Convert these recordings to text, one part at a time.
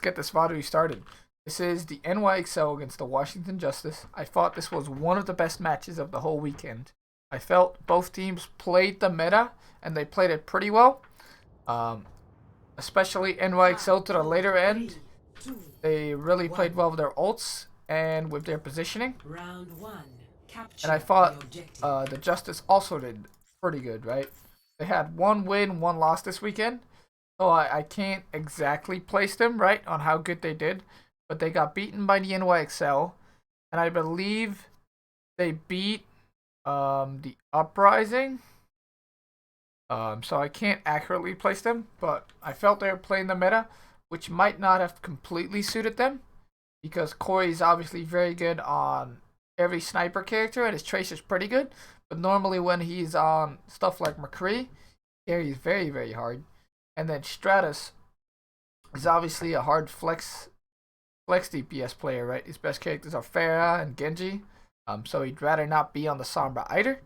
get this VOD started. This is the NYXL against the Washington Justice. I thought this was one of the best matches of the whole weekend. I felt both teams played the meta, and they played it pretty well. Especially NYXL to the later end. They really played well with their ults and with their positioning. And I thought the Justice also did pretty good, right? They had one win, one loss this weekend. So I can't exactly place them, right, on how good they did. But they got beaten by the NYXL. And I believe they beat the Uprising. So I can't accurately place them. But I felt they were playing the meta, which might not have completely suited them. Because Corey is obviously very good on every sniper character, and his Tracer's pretty good. But normally when he's on stuff like McCree, carries very, very hard. And then Stratus is obviously a hard flex DPS player, right? His best characters are Pharah and Genji. So he'd rather not be on the Sombra either.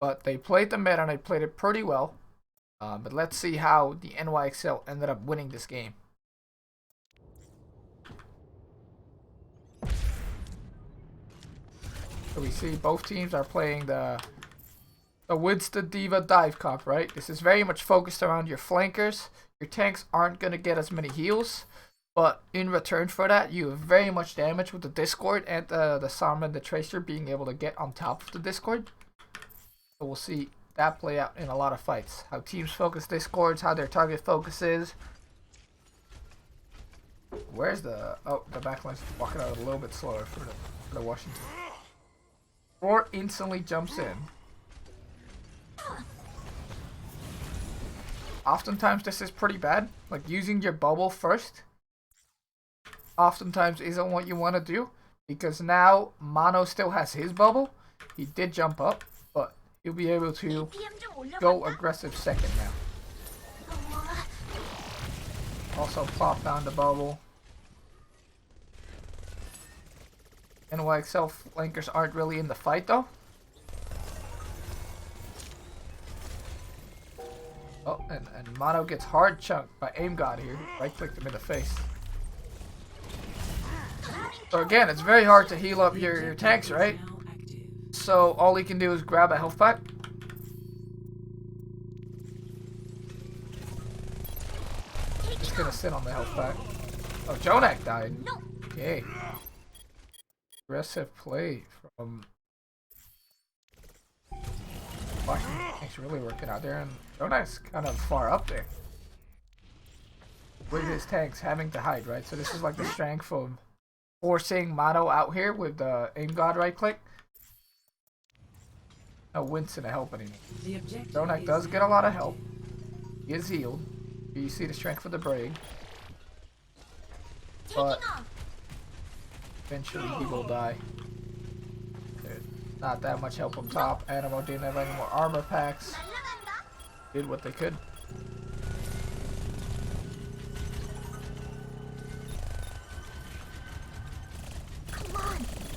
But they played the meta and they played it pretty well. But let's see how the NYXL ended up winning this game. So we see both teams are playing the Winston D.Va dive comp, right? This is very much focused around your flankers. Your tanks aren't going to get as many heals, but in return for that, you have very much damage with the Discord and the Sombra and the Tracer being able to get on top of the Discord. So we'll see that play out in a lot of fights. How teams focus Discords, how their target focus is. Where's the... Oh, the backline's walking out a little bit slower for the Washington. Or instantly jumps in. Oftentimes this is pretty bad. Like using your bubble first oftentimes isn't what you want to do. Because now Mono still has his bubble. He did jump up, but he'll be able to go aggressive second now. Also plop down the bubble. NYXL flankers aren't really in the fight though. Oh, and Mono gets hard chunked by Aim God here. Right clicked him in the face. So again, it's very hard to heal up your tanks, right? So all he can do is grab a health pack. Just gonna sit on the health pack. Oh, Jonak died. Okay. Aggressive play from Washington. It's really working out there, and Jonak's kind of far up there with his tanks having to hide, right? So this is like the strength of forcing Mono out here with the Aim God right click. No Winston to help anymore. Jonak does get a lot of help. He is healed. You see the strength of the Braid. But eventually he will die. There's not that much help up top. Animo didn't have any more armor packs. Did what they could.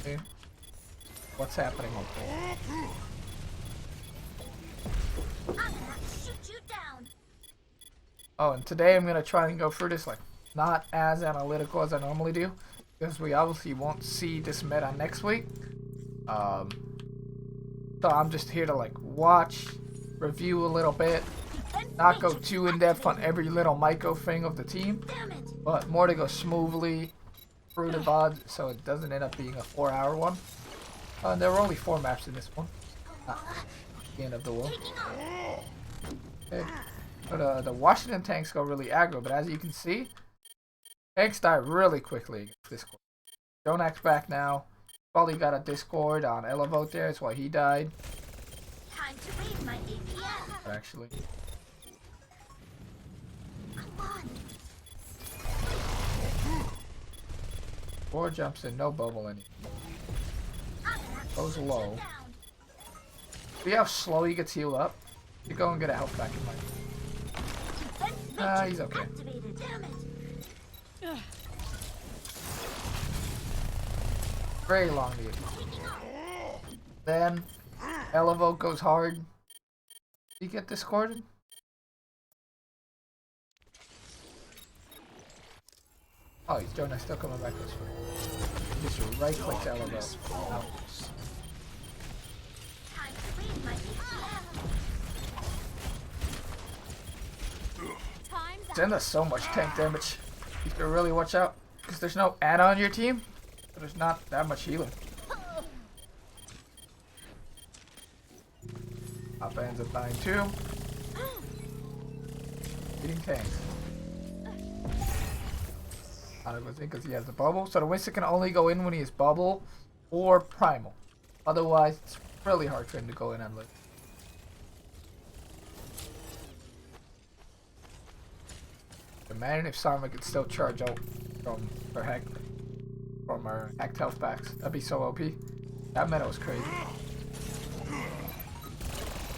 Okay. What's happening up there? Oh, and today I'm gonna try and go through this like not as analytical as I normally do, because we obviously won't see this meta next week. So I'm just here to like watch, review a little bit, not go too in depth on every little micro thing of the team, but more to go smoothly through the VOD so it doesn't end up being a 4-hour one. There were only 4 maps in this one. The end of the world. Okay. So the Washington tanks go really aggro, but as you can see, tanks die really quickly against Discord. Jonak's back now. Probably got a Discord on Elevote there, that's why he died. Time to raise my APM. Actually. Come on. 4 jumps in, no bubble anymore. Goes low. See how slow he gets healed up? You go and get a health back in mind. He's okay. Very long to get. Then Elevote goes hard. Did he get discorded? Oh, he's Jonah still coming back this way. He just right clicks out of the out. Time to raise my APM. Zen does so much tank damage. You have to really watch out because there's no Ana on your team, so there's not that much healing. Papa ends up dying too. Eating tanks. I was thinking because he has the bubble, so the Winston can only go in when he has bubble or primal. Otherwise, it's really hard for him to go in and live. Imagine if Sarma could still charge out from our hacked health packs. That'd be so OP. That meta was crazy.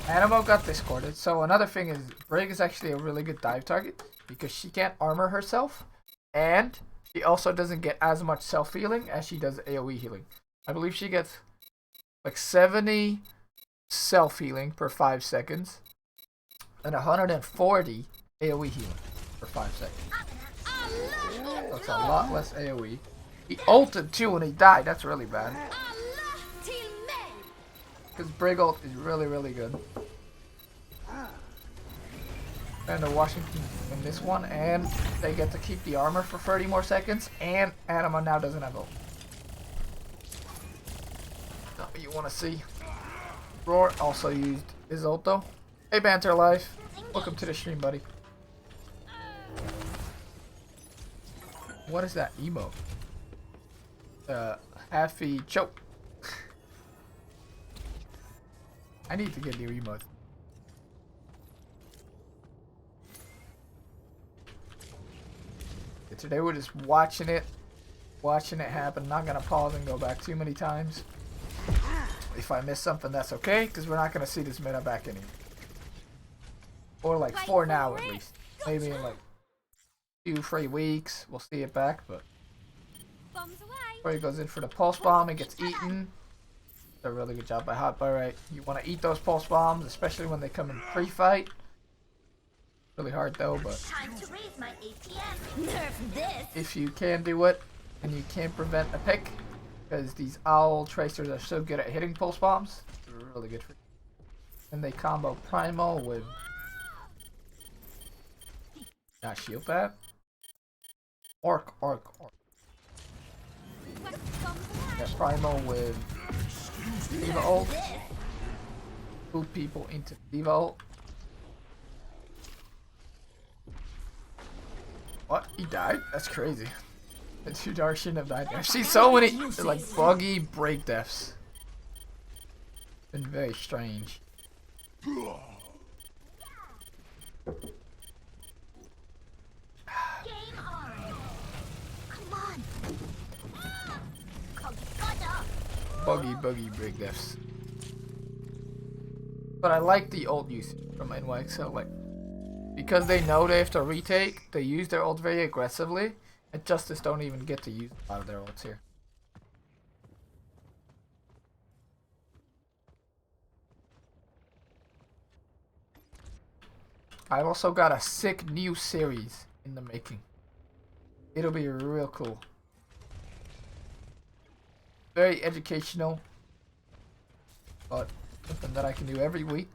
Animo got discorded. So another thing is Brig is actually a really good dive target because she can't armor herself and she also doesn't get as much self healing as she does AoE healing. I believe she gets like 70 self healing per 5 seconds and 140 AoE healing for 5 seconds. So it's a lot less AoE. He ulted too when he died. That's really bad. Because Brig ult is really, really good. And the Washington in this one, and they get to keep the armor for 30 more seconds, and Anima now doesn't have ult. Not what you want to see. Roar also used his ult though. Hey Banter Life, welcome to the stream, buddy. What is that emote? Happy choke. I need to get new emotes. Today we're just watching it happen. Not gonna pause and go back too many times. If I miss something, that's okay, because we're not gonna see this meta back anymore. Or like for now at least. Maybe in like 2-3 weeks we'll see it back, but before he goes in for the pulse bomb and gets eaten. A really good job by Hotbar, right? You want to eat those pulse bombs, especially when they come in pre-fight. Really hard though, but Time to raise my APM. Nerf this. if you can do it and you can't prevent a pick, because these owl tracers are so good at hitting pulse bombs, they're really good for you. And they combo Primal with not shield that. Orc. Yeah, Primal with Diva ult. Move people into Diva ult. What? He died? That's crazy. The two dark shouldn't have died there. I've seen so many like buggy break deaths. Been very strange. Game on. Come on. Buggy break deaths. But I like the ult use from NYXL, like because they know they have to retake, they use their ult very aggressively, and Justice don't even get to use a lot of their ults here. I've also got a sick new series in the making. It'll be real cool. Very educational, but something that I can do every week.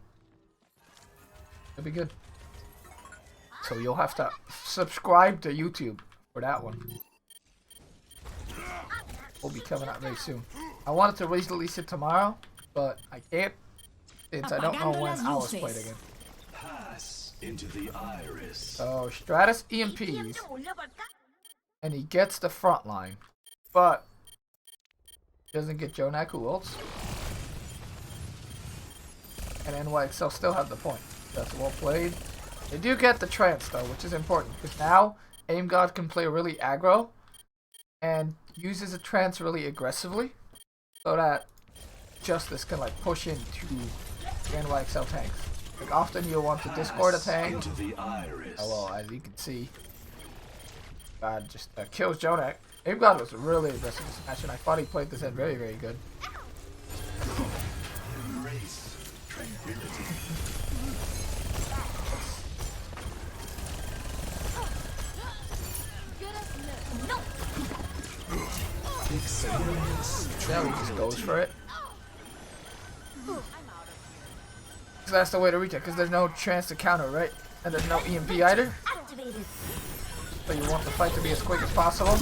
It'll be good. So you'll have to subscribe to YouTube for that one. Will be coming out very soon. I wanted to release it tomorrow, but I can't since I don't know when Owls played again. Pass into the iris. So Stratus EMPs, and he gets the front line, but doesn't get Jonak who ults. And NYXL still have the point. That's well played. They do get the trance though, which is important because now Aim God can play really aggro and uses a trance really aggressively, so that Justice can like push into NYXL tanks. Like often you'll want to discord a tank. Into the iris. Oh well, as you can see, God just kills Jonak. Aim God was really aggressive this match, and I thought he played this end very, very good. Embrace tranquility. Now he just goes for it. So that's the way to reach it, because there's no chance to counter, right? And there's no EMP either. So you want the fight to be as quick as possible.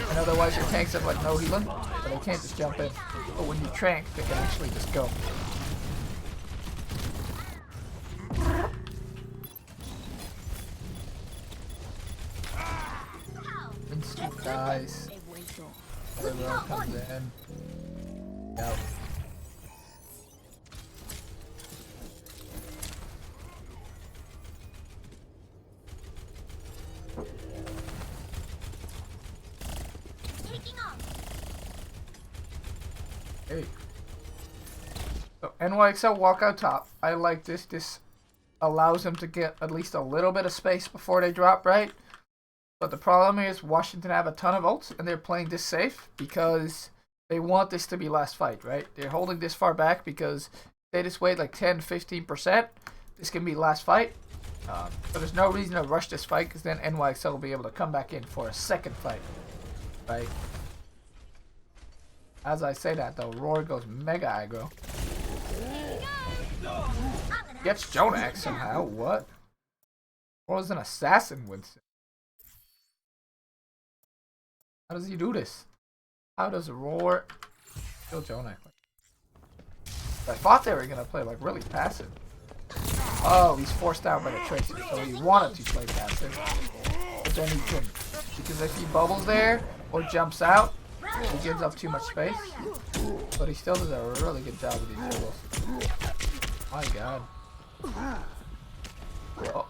And otherwise your tanks have like no healing. But they can't just jump in. But when you trank, they can actually just go. Instant dies. Everyone comes in. Yep. Hey. So NYXL walk out top. I like this. This allows them to get at least a little bit of space before they drop, right? But the problem is Washington have a ton of ults and they're playing this safe because they want this to be last fight, right? They're holding this far back because if they just wait like 10-15%, this can be last fight. But there's no reason to rush this fight because then NYXL will be able to come back in for a second fight, right? As I say that though, Roar goes mega aggro. Gets Jonak somehow, what? Roar's an assassin, Winston. How does he do this? How does Roar kill Jonak? I thought they were gonna play like really passive. Oh, he's forced out by the Tracer, so he wanted to play passive. But then he couldn't. Because if he bubbles there or jumps out, he gives up too much space. But he still does a really good job with these dribbles. My god. Oh.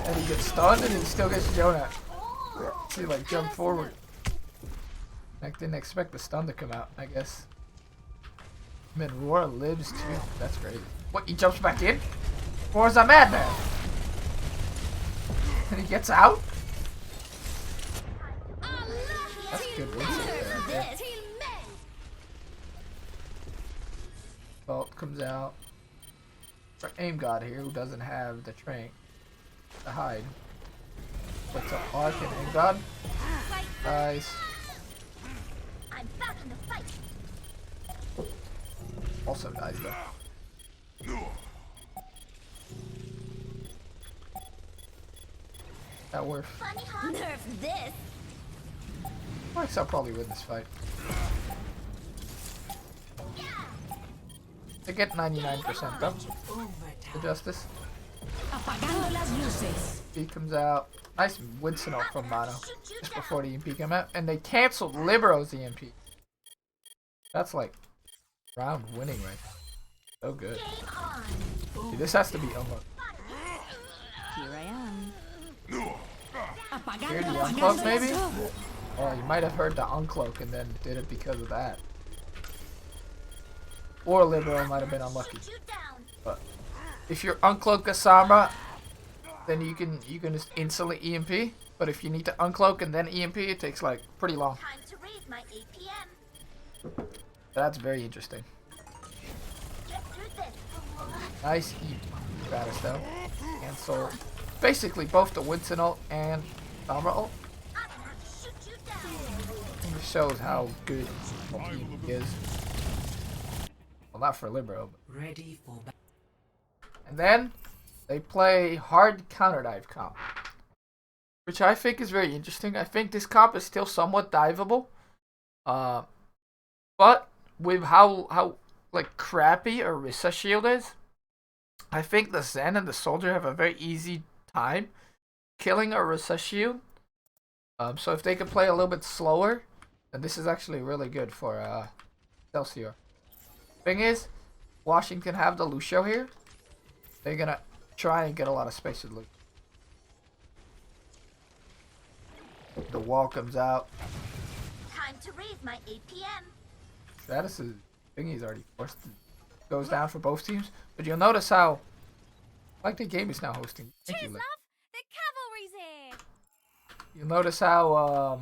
And he gets stunned and he still gets Jonak. See, like, jump forward. I didn't expect the stun to come out, I guess. Man, Roar lives too. That's crazy. What, he jumps back in? Roar's a madman! And he gets out? That's a good Winston right there. Bolt comes out. For Aim God here, who doesn't have the trank to hide. What's up, Arc and Aim God? Nice. I'm back in the fight. Also dies though. That worth. Funny how nerf this. I'll probably win this fight. They get 99% though. The Justice. He comes out. Nice Winston ult from Mono. Just before the EMP came out. And they canceled Libero's EMP. That's like round winning right now. So good. See, this has to be unlocked. Here I am. Hear the uncloak maybe? Oh, you might have heard the uncloak and then did it because of that. Or Libero might have been unlucky. But if you're uncloak Kasama, then you can just instantly EMP. But if you need to uncloak and then EMP, it takes like pretty long. Time to raise my APM. That's very interesting. Get through this. Nice E status though. Cancel. Basically both the Winston ult and Sombra ult. I'm gonna have to shoot you down. It shows how good he is. Well, not for Libero. But. Ready for And then they play hard counter dive comp, which I think is very interesting. I think this comp is still somewhat diveable, but with how like crappy a Rissa shield is, I think the Zen and the Soldier have a very easy time killing a Rissa shield. So if they could play a little bit slower, then this is actually really good for Excelsior. Thing is, Washington have the Lucio here. They're gonna try and get a lot of space with Lucio. The wall comes out. Time to raise my APM. Stratus's thingy's already forced. Goes down for both teams. But you'll notice how, like the game is now hosting. Thank you, Liz. The cavalry's here. You'll notice how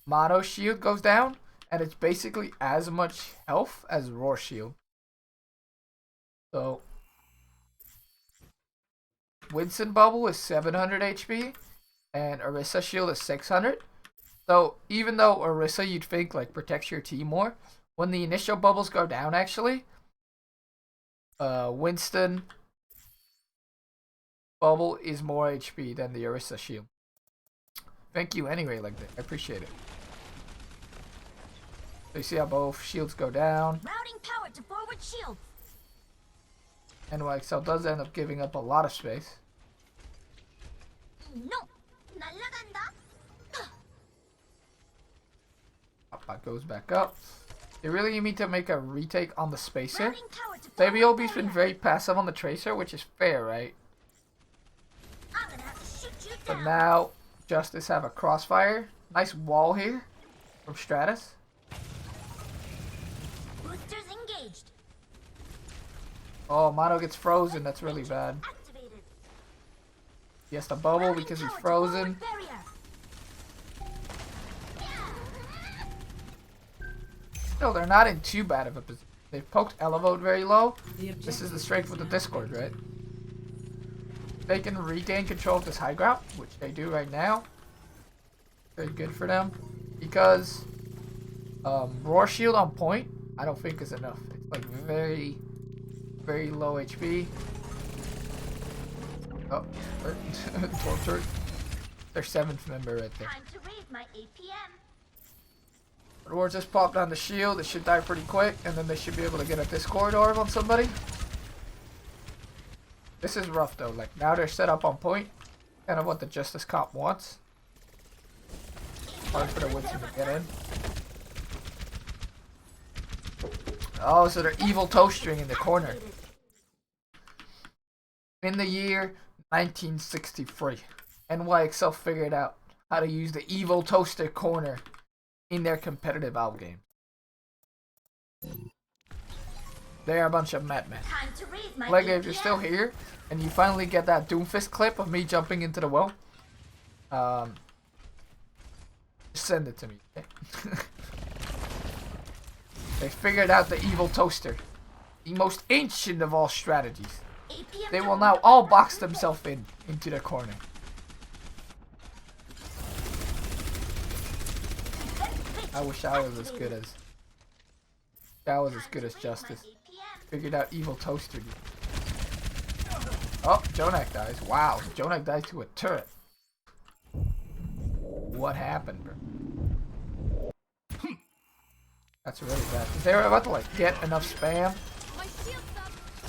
Mono shield goes down, and it's basically as much health as Roar shield. So Winston bubble is 700 HP, and Orisa shield is 600. So even though Orisa you'd think like protects your team more, when the initial bubbles go down, actually, Winston bubble is more HP than the Orisa shield. Thank you anyway, like that. I appreciate it. So you see how both shields go down. Routing power to forward shields. And YXL does end up giving up a lot of space. No. 날아간다. Hopbot goes back up. You really need to make a retake on the spacer. Routing power to Baby forward Obi's been barrier. very passive on the tracer, which is fair, right? I'm gonna have to shoot you But down. now Justice have a crossfire. Nice wall here from Stratus. Boosters engaged. Oh, Mono gets frozen. That's really bad. Activated. He has to bubble Routing because he's power to frozen. forward barrier. Still, they're not in too bad of a position. They've poked Elevote very low. This is the strength with the Discord, right? They can regain control of this high ground, which they do right now. Very good for them. Because Roar Shield on point, I don't think is enough. It's like very, very low HP. Oh, torture. Their 7th member right there. Time to raise my APM. Roar just popped on the shield. It should die pretty quick, and then they should be able to get a Discord orb on somebody. This is rough though. Like now they're set up on point, kind of what the Justice comp wants. Hard for the Winston to get in. Oh, so they're evil toastring in the corner. In the year 1963, NYXL figured out how to use the evil toaster corner in their competitive out game. They are a bunch of madmen. Time to raise my Like APM. if you're still here and you finally get that Doomfist clip of me jumping into the well, just send it to me. Okay? They figured out the evil toaster, the most ancient of all strategies. APM They will now all box themselves into the corner. I wish I was as good as Justice. Figured out evil toaster. Dude. Oh, Jonak dies. Wow, Jonak dies to a turret. What happened, bro? That's really bad. They were about to like get enough spam. My shield's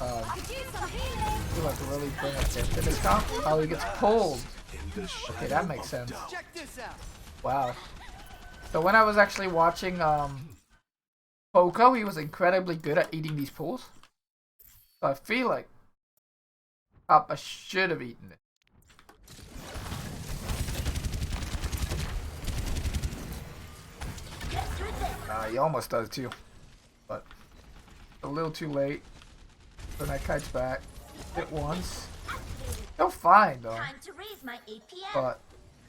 up. Could use some healing. To like really bring a dent to this comp. Oh, he gets pulled. Okay, that makes sense. Check this out. Wow. So when I was actually watching Poco, he was incredibly good at eating these pools. So I feel like Papa should have eaten it. He almost does too. But a little too late. So that kite's back. Hit once. Still fine though. Time to raise my APM. But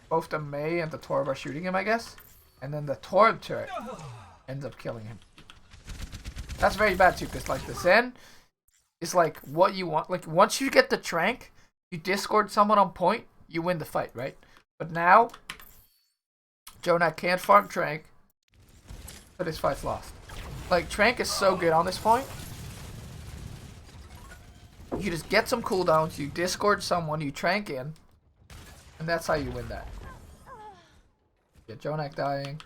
both the Mei and the Torb are shooting him, I guess. And then the Torb turret ends up killing him. That's very bad too, because like the Zen is like what you want. Like once you get the Trank, you Discord someone on point, you win the fight, right? But now, Jonak can't farm Trank, but his fight's lost. Like Trank is so good on this point. You just get some cooldowns, you Discord someone, you Trank in, and that's how you win that. Yeah, Jonak dying.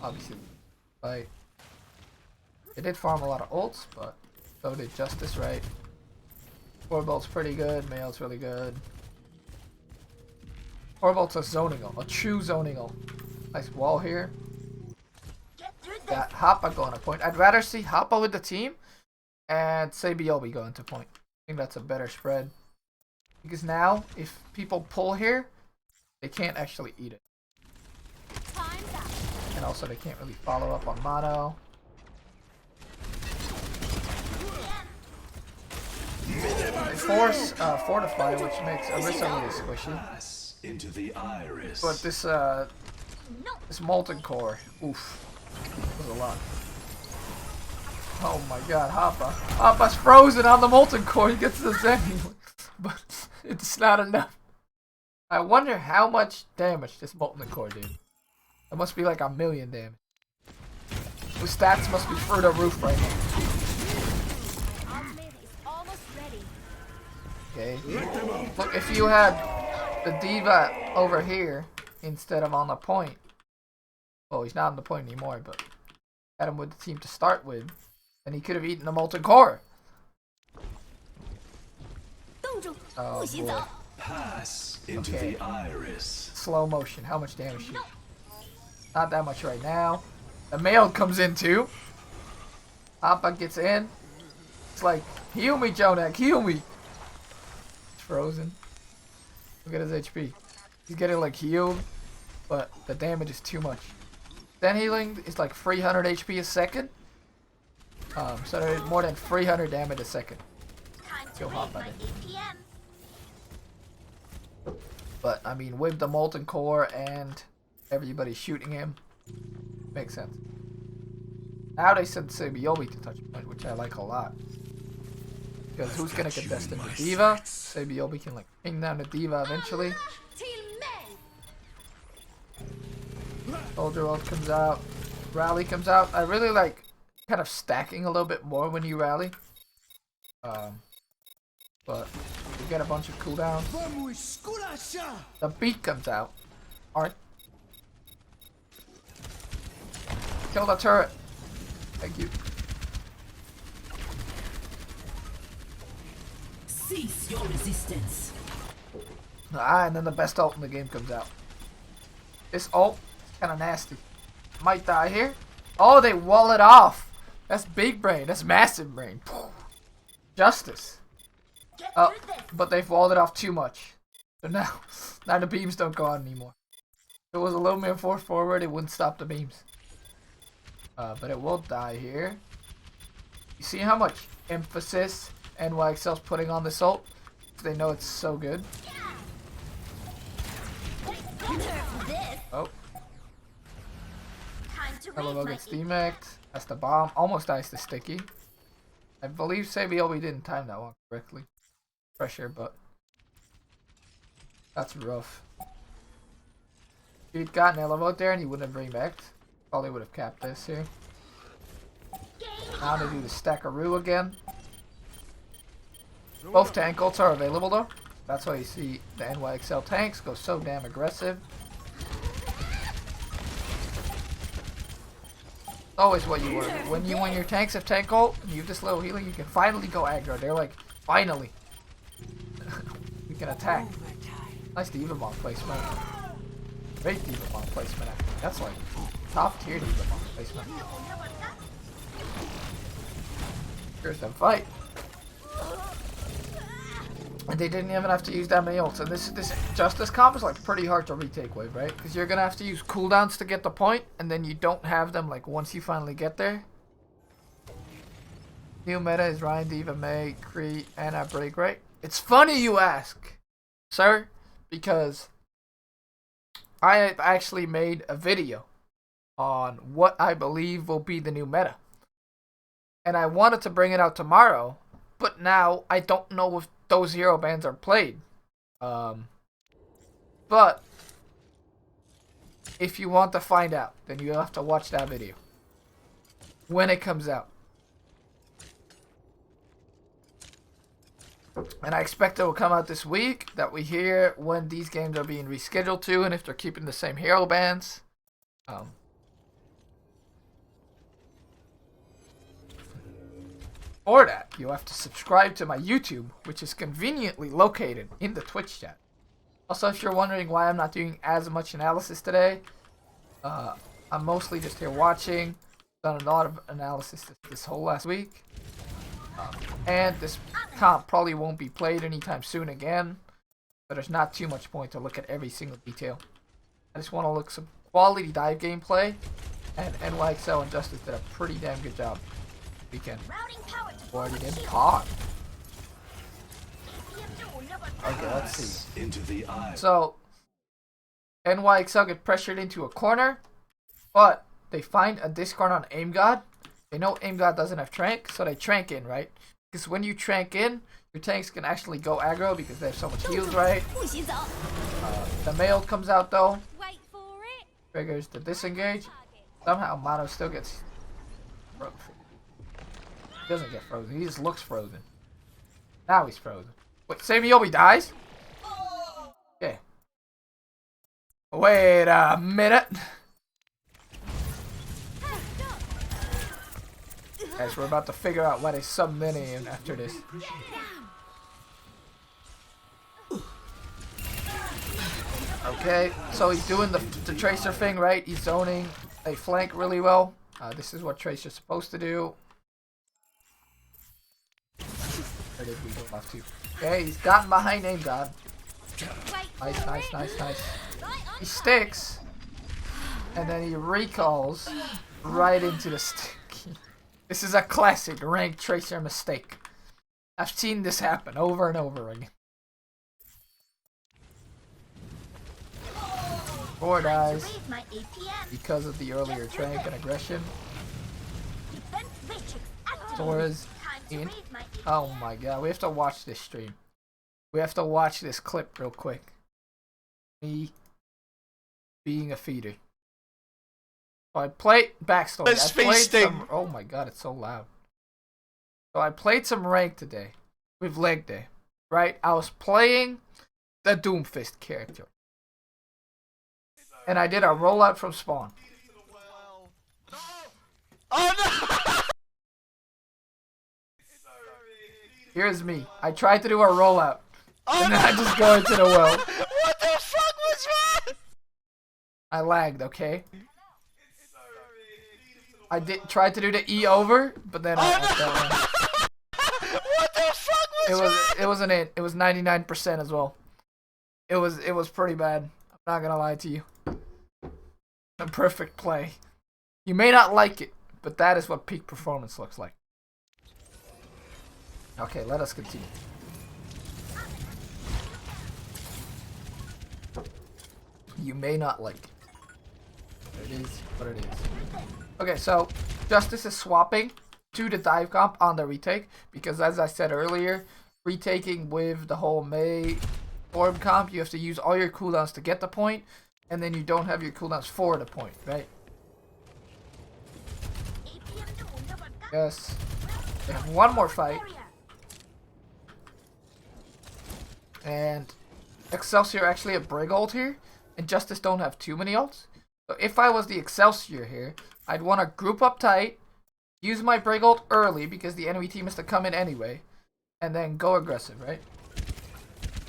Obviously, fight. They did farm a lot of ults, but so did Justice, right? Torbolt's pretty good, Mail's really good. Torbolt's a zoning ult, a true zoning ult. Nice wall here. Get through this. Got Hoppa going to point. I'd rather see Hoppa with the team and Sabiobi going to point. I think that's a better spread. Because now, if people pull here, they can't actually eat it. Time's up. And also they can't really follow up on Mono. They force Fortify, which makes Orisa really squishy. Pass into the iris. But this No. this Molten Core, oof, was a lot. Oh my god, Hoppa. Hoppa's frozen on the Molten Core, he gets the Zen, but it's not enough. I wonder how much damage this Molten Core did. It must be like 1,000,000 damage. The stats must be through the roof right now. Ultimate is almost ready. Okay. Look, if you had the D.Va over here instead of on the point. Well, he's not on the point anymore, but had him with the team to start with, then he could have eaten the Molten Core. Oh boy. Pass into Okay. the iris. Slow motion. How much damage she? Not that much right now. The male comes in too. Appa gets in. It's like, heal me, Jonak, heal me. It's frozen. Look at his HP. He's getting like healed, but the damage is too much. Then healing is like 300 HP a second. So there's more than 300 damage a second. Time to Go raise hop on my it. APM. But I mean, with the Molten Core and everybody shooting him, makes sense. Now they sent Sabiobi to touch point, which I like a lot. Because who's gonna get destined? The D.Va? Sabiobi can like ping down the D.Va eventually. Soldier ult comes out. Rally comes out. I really like kind of stacking a little bit more when you rally. But you get a bunch of cooldowns. The beat comes out. Alright. Kill the turret. Thank you. Cease your resistance. Ah, and then the best ult in the game comes out. This ult is kind of nasty. Might die here. Oh, they wall it off. That's big brain. That's massive brain. Justice. Get Oh, through this. but they've walled it off too much. So now the beams don't go on anymore. If it was a little more forward, it wouldn't stop the beams. But it will die here. You see how much emphasis NYXL's putting on this ult? They know it's so good. Deserve this. Oh, Time to raise Hello my gets APM. demacked. That's the bomb. Almost dies to Sticky. I believe Sabiobi didn't time that one correctly. Pressure, but that's rough. If he'd gotten Elevo there and he wouldn't have re-backed, probably would have capped this here. Now to do the stackaroo again. Both tank ults are available though. That's why you see the NYXL tanks go so damn aggressive. Always what you want. When your tanks have tank ult and you have this little healing, you can finally go aggro. They're like, finally. We can attack. Nice D.Va bomb placement. Great D.Va bomb placement actually. That's like top tier D.Va bomb placement. Here's the fight. And they didn't even have to use that many ults. And this Justice comp is like pretty hard to retake with, right? Because you're gonna have to use cooldowns to get the point, and then you don't have them like once you finally get there. New meta is Ryan, D.Va, May, Kree, Anna, Break, right? It's funny you ask, sir, because I have actually made a video on what I believe will be the new meta. And I wanted to bring it out tomorrow, but now I don't know if those hero bands are played. But if you want to find out, then you have to watch that video when it comes out. And I expect it will come out this week, that we hear when these games are being rescheduled to and if they're keeping the same hero bands. For that, you have to subscribe to my YouTube, which is conveniently located in the Twitch chat. Also, if you're wondering why I'm not doing as much analysis today, I'm mostly just here watching. Done a lot of analysis this whole last week. And this comp probably won't be played anytime soon again. So there's not too much point to look at every single detail. I just want to look some quality dive gameplay. And NYXL and Justice did a pretty damn good job this weekend. Routing power to Already forward in shield. hot. APM to Okay, let's see. Into the eye. So, NYXL get pressured into a corner, but they find a discard on Aim God. They know Aim God doesn't have Trank, so they Trank in, right? Because when you Trank in, your tanks can actually go aggro because they have so much heals, right? The male comes out though. Wait for it. Triggers the disengage. Somehow Mono still gets frozen. He doesn't get frozen. He just looks frozen. Now he's frozen. Wait, Samiobi dies? Okay. Wait a minute. Guys, we're about to figure out why they sub-mini him after this. Okay, so he's doing the Tracer thing, right? He's zoning a flank really well. This is what Tracer's supposed to do. Where did we go off to? Okay, he's gotten behind Aim God. Nice, nice, nice, nice. He sticks, and then he recalls right into the stick. This is a classic ranked Tracer mistake. I've seen this happen over and over again. 4 dies because of the earlier trank and aggression. Torres in. Oh my god, we have to watch this stream. We have to watch this clip real quick. Me being a feeder. So I played backstory. I played some, oh my god, it's so loud. So I played some rank today with leg day, right? I was playing the Doomfist character, and I did a rollout from spawn. Oh no! Here's me. I tried to do a rollout, and then I just go into the well. What the fuck was that? I lagged, okay? I tried to do the E over, but then I fell in. What the fuck was that? It wasn't it. It was 99% as well. It was pretty bad. I'm not gonna lie to you. A perfect play. You may not like it, but that is what peak performance looks like. Okay, let us continue. You may not like it. It is what it is. Okay, so Justice is swapping to the dive comp on the retake because, as I said earlier, retaking with the whole May orb comp, you have to use all your cooldowns to get the point, and then you don't have your cooldowns for the point, right? Yes. They have one more fight. And Excelsior actually have Brig ult here, and Justice don't have too many ults. So if I was the Excelsior here, I'd want to group up tight, use my Brig ult early because the enemy team has to come in anyway, and then go aggressive, right?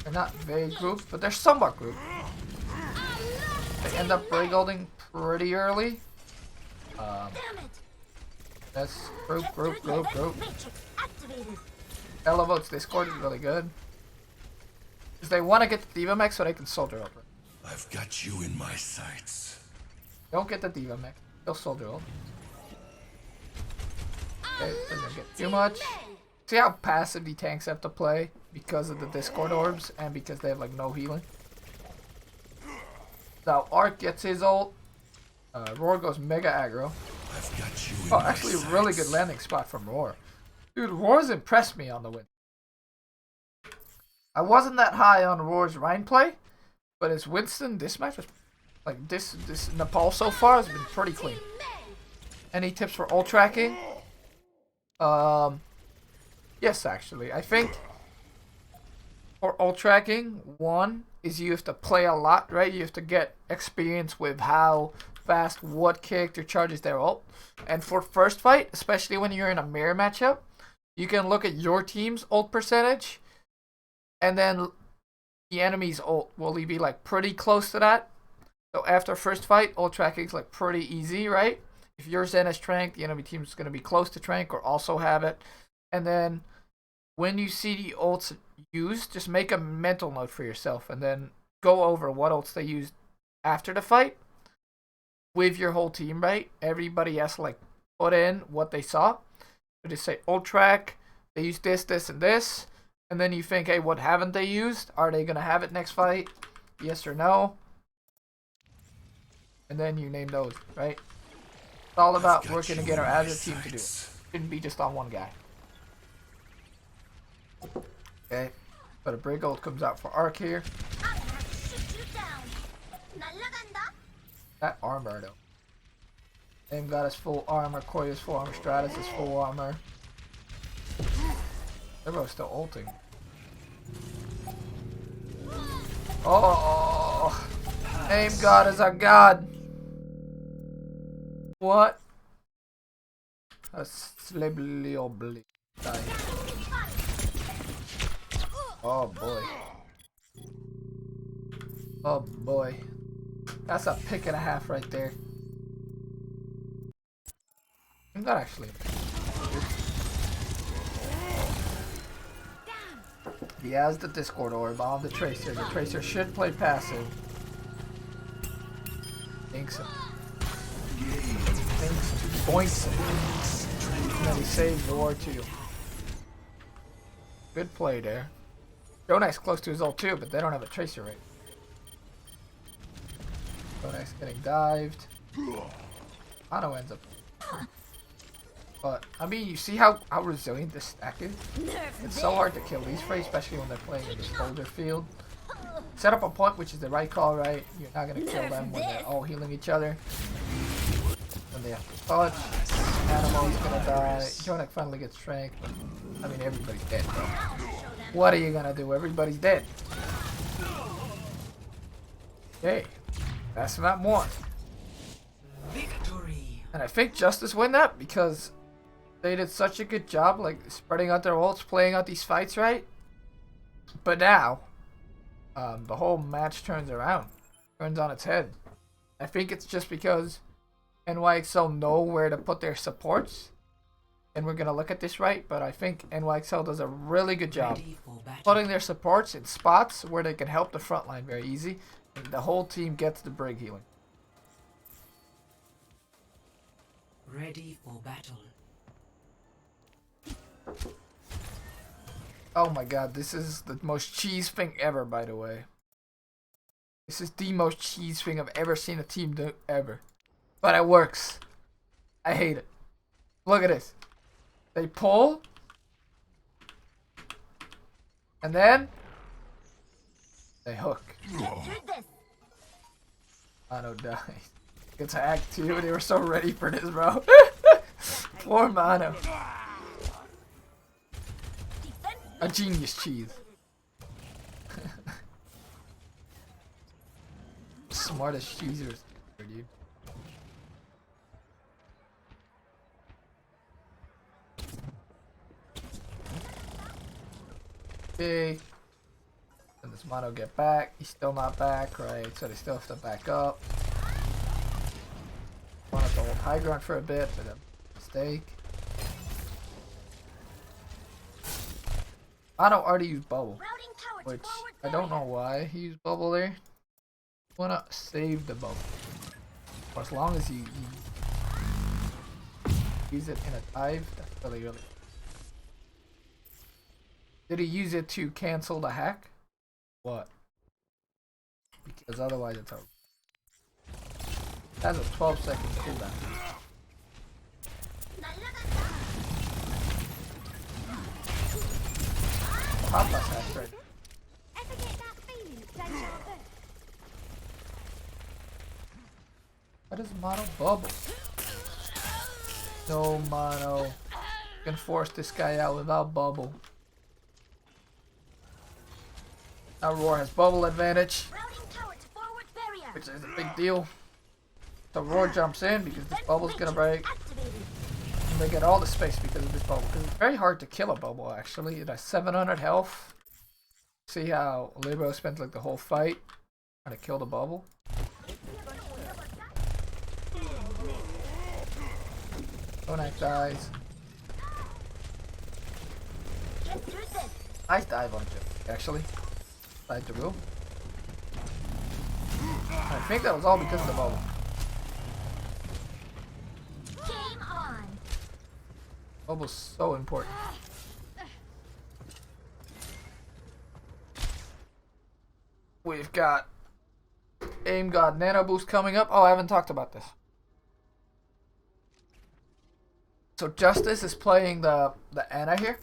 They're not very grouped, but they're somewhat grouped. They end up Brig ulting pretty early. That's group. Elevote's Discord is really good. Because they want to get the Diva mech so they can soldier ult. I've got you in my sights. Don't get the Diva mech. They'll soldier ult. Okay, doesn't get too much. See how passive the tanks have to play because of the Discord orbs and because they have like no healing. Now Arc gets his ult. Roar goes mega aggro. I've got you in Oh, my actually, sights. really good landing spot from Roar. Dude, Roar's impressed me on the win. I wasn't that high on Roar's Rhine play, but his Winston, this match was like this Nepal so far has been pretty clean. Any tips for ult tracking? Yes, actually. I think for ult tracking, one is you have to play a lot, right? You have to get experience with how fast what character charges their ult. And for first fight, especially when you're in a mirror matchup, you can look at your team's ult percentage, and then the enemy's ult will be like pretty close to that. So after first fight, ult tracking is like pretty easy, right? If your Zen is Trank, the enemy team is going to be close to Trank or also have it. And then when you see the ults used, just make a mental note for yourself and then go over what ults they used after the fight with your whole team, right? Everybody has to like put in what they saw. So just say ult track, they use this, this, and this. And then you think, hey, what haven't they used? Are they going to have it next fight? Yes or no? And then you name those, right? It's all about working together as a team to do it. Shouldn't be just on one guy. Okay, but a Brig ult comes out for Arc here. That armor though. Aim got his full armor, Koya's full armor, Stratus is full armor. Everyone's still ulting. Oh, Aim God is our god. What? A slibliobly. Oh boy. Oh boy. That's a pick and a half right there. I'm not actually. He has the Discord orb on the Tracer. The Tracer should play passive. Thinks him. Boinks him. And then he saves the war too. Good play there. Jonak's close to his ult too, but they don't have a Tracer right. Jonak's getting dived. Auto ends up. But, I mean, you see how resilient this stack is? It's so hard to kill these three, especially when they're playing in this boulder field. Set up a point, which is the right call, right? You're not going to kill them when they're all healing each other. When they have to touch, Animal's going to die. Jonak finally gets strength, but, I mean, everybody's dead, bro. What are you going to do? Everybody's dead. Okay, that's not more. Victory. And I think Justice win that because they did such a good job, like, spreading out their ults, playing out these fights right. But now, the whole match turns around. Turns on its head. I think it's just because NYXL know where to put their supports. And we're going to look at this right, but I think NYXL does a really good job putting their supports in spots where they can help the front line very easy. And the whole team gets the Brig healing. Ready for battle. Oh my god, this is the most cheese thing ever, by the way. This is the most cheese thing I've ever seen a team do, ever. But it works. I hate it. Look at this. They pull. And then they hook. Mono dies. Gets hacked too. They were so ready for this, bro. Poor Mono. A genius cheese. Smartest cheesers, dude. Okay. And this Mono get back. He's still not back, right? So they still have to back up. Wanted to hold high ground for a bit, but a mistake. Mono already used bubble, which I don't know why he used bubble there. Wanna save the bubble. For as long as you use it in a dive, that's really. Did he use it to cancel the hack? What? Because otherwise it's over. That's a 12-second cooldown. Papa's hack right. Ever get that feeling of deja vu? What is Mono bubble? No, Mono. You can force this guy out without bubble. Now Roar has bubble advantage, which is a big deal. So Roar jumps in because this bubble's gonna break. And they get all the space because of this bubble. Because it's very hard to kill a bubble actually. It has 700 health. See how Libero spent like the whole fight trying to kill the bubble. Jonak dies. Nice dive on Jim, actually. Died to Will. I think that was all because of the bubble. Game on. Bubble's so important. We've got Aim God Nano Boost coming up. Oh, I haven't talked about this. So Justice is playing the Ana here.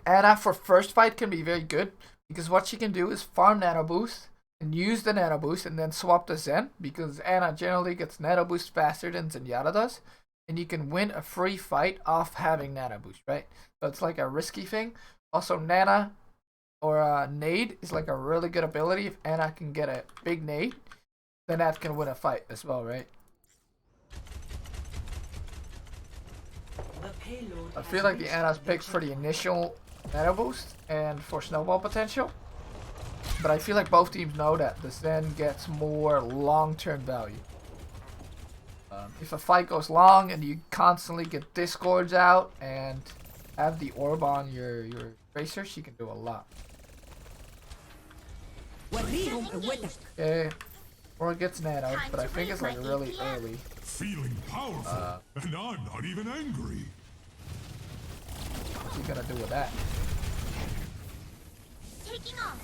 Ana for first fight can be very good because what she can do is farm Nano Boost and use the nano boost and then swap to Zen because Ana generally gets nano boost faster than Zenyatta does. And you can win a free fight off having nano boost, right? So it's like a risky thing. Also, Nana or nade is like a really good ability. If Ana can get a big nade, then that can win a fight as well, right? I feel like the Ana's picked for the initial nano boost and for snowball potential. But I feel like both teams know that the Zen gets more long-term value. If a fight goes long and you constantly get discords out and have the orb on your tracers, you can do a lot. Okay, or it gets nanoed, but I think it's like really early. Feeling powerful, and I'm not even angry. What's he gonna do with that? Taking off.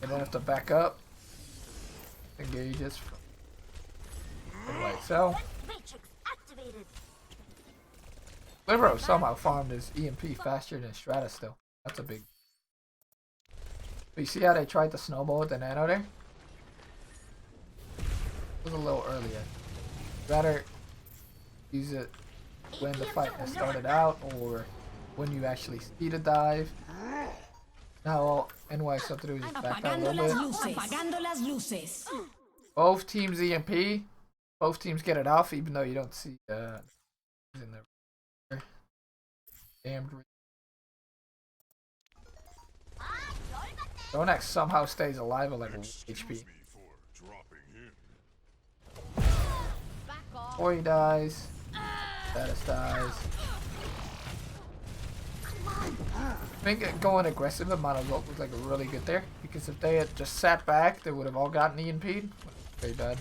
And then have to back up. Engages. Anyway, so Matrix activated. Libero somehow farmed his EMP faster than Stratus still. That's a big. But you see how they tried to snowball with the nano there? It was a little earlier. Better use it when the fight has started out or when you actually see the dive. Now all NYX have to do is just back out a little bit. Both teams EMP. Both teams get it off even though you don't see in there. Damned. Jonak somehow stays alive at like 1 HP. Before he dies, Status dies. I think going aggressive at Monovolt was like really good there because if they had just sat back, they would have all gotten EMP'd. Very bad.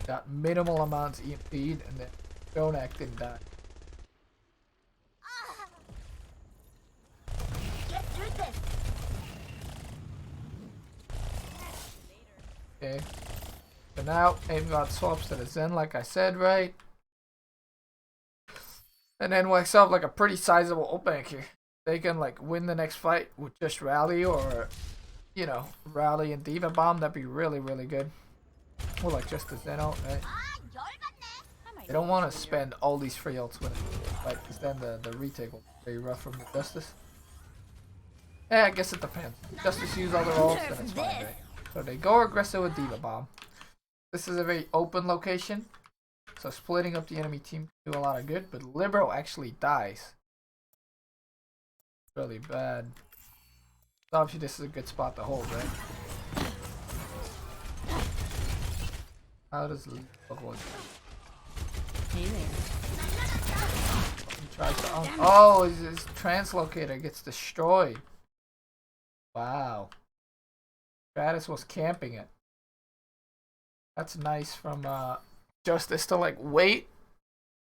Got minimal amounts EMP'd and then Jonak didn't die. Get through this. Okay. So now Aimbot swaps to the Zen like I said, right? And then wakes up like a pretty sizable ult bank here. They can like win the next fight with just rally or, you know, rally and Diva Bomb. That'd be really, really good. Or like just the Zen ult, right? They don't want to spend all these free ults with it, right? Because then the retake will be very rough from the Justice. Yeah, I guess it depends. Justice use all their ults, then it's fine, right? So they go aggressive with Diva Bomb. This is a very open location. So splitting up the enemy team can do a lot of good, but Libero actually dies. Really bad. So obviously this is a good spot to hold, right? How does Libero go? He tries to oh, his translocator gets destroyed. Wow. Stratus was camping it. That's nice from Justice to like wait.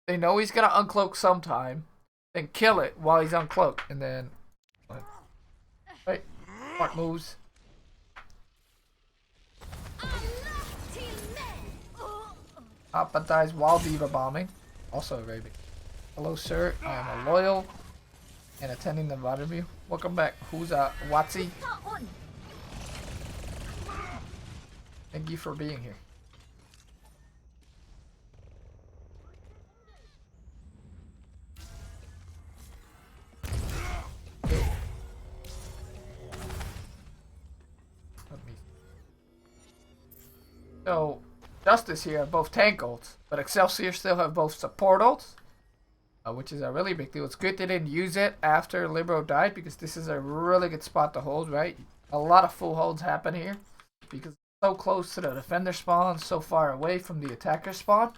They know he's gonna uncloak sometime, then kill it while he's uncloaked, and then right, smart moves. Appa dies while Diva bombing, also very big. Hello, sir. I am a loyal and attending the VOD review. Welcome back. Who's Watsy? Thank you for being here. So, Justice here have both tank ults, but Excelsior still have both support ults, which is a really big deal. It's good they didn't use it after Libero died because this is a really good spot to hold, right? A lot of full holds happen here because it's so close to the defender spawn, so far away from the attacker spawn.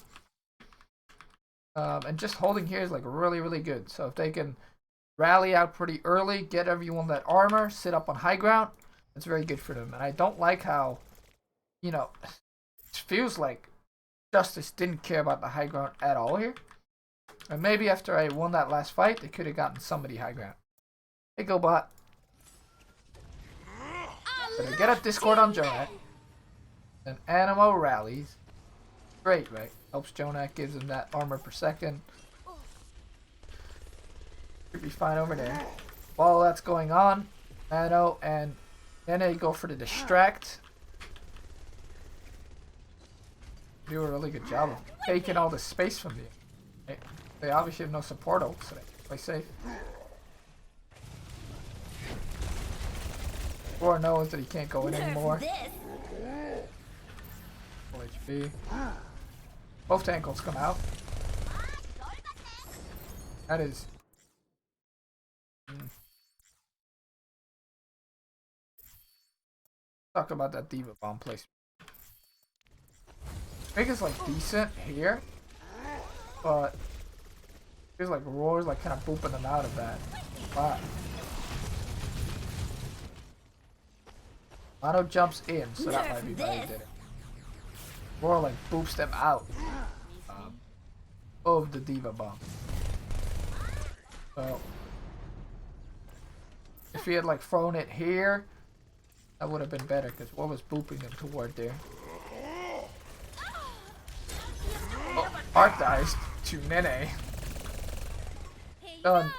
And just holding here is like really, really good. So if they can rally out pretty early, get everyone that armor, sit up on high ground, it's very good for them. And I don't like how, you know, it feels like Justice didn't care about the high ground at all here. And maybe after I won that last fight, they could have gotten somebody high ground. Hey, go bot. But they get a Discord on Jonak. And Animo rallies. Great, right? Helps Jonak, gives him that armor per second. Should be fine over there. While that's going on, Nano, and then they go for the distract. Do a really good job of taking all the space from you. They obviously have no support ult, so they play safe. Or knows that he can't go in anymore. Full HP. Both tankles come out. That is. Talk about that Diva Bomb placement. I think it's like decent here, but feels like Roar's like kind of booping them out of that spot. Mono jumps in, so that might be why he did it. Roar like boops them out of the Diva Bomb. So if he had like thrown it here, that would have been better because Roar was booping them toward there. Arc dies to Nene. Done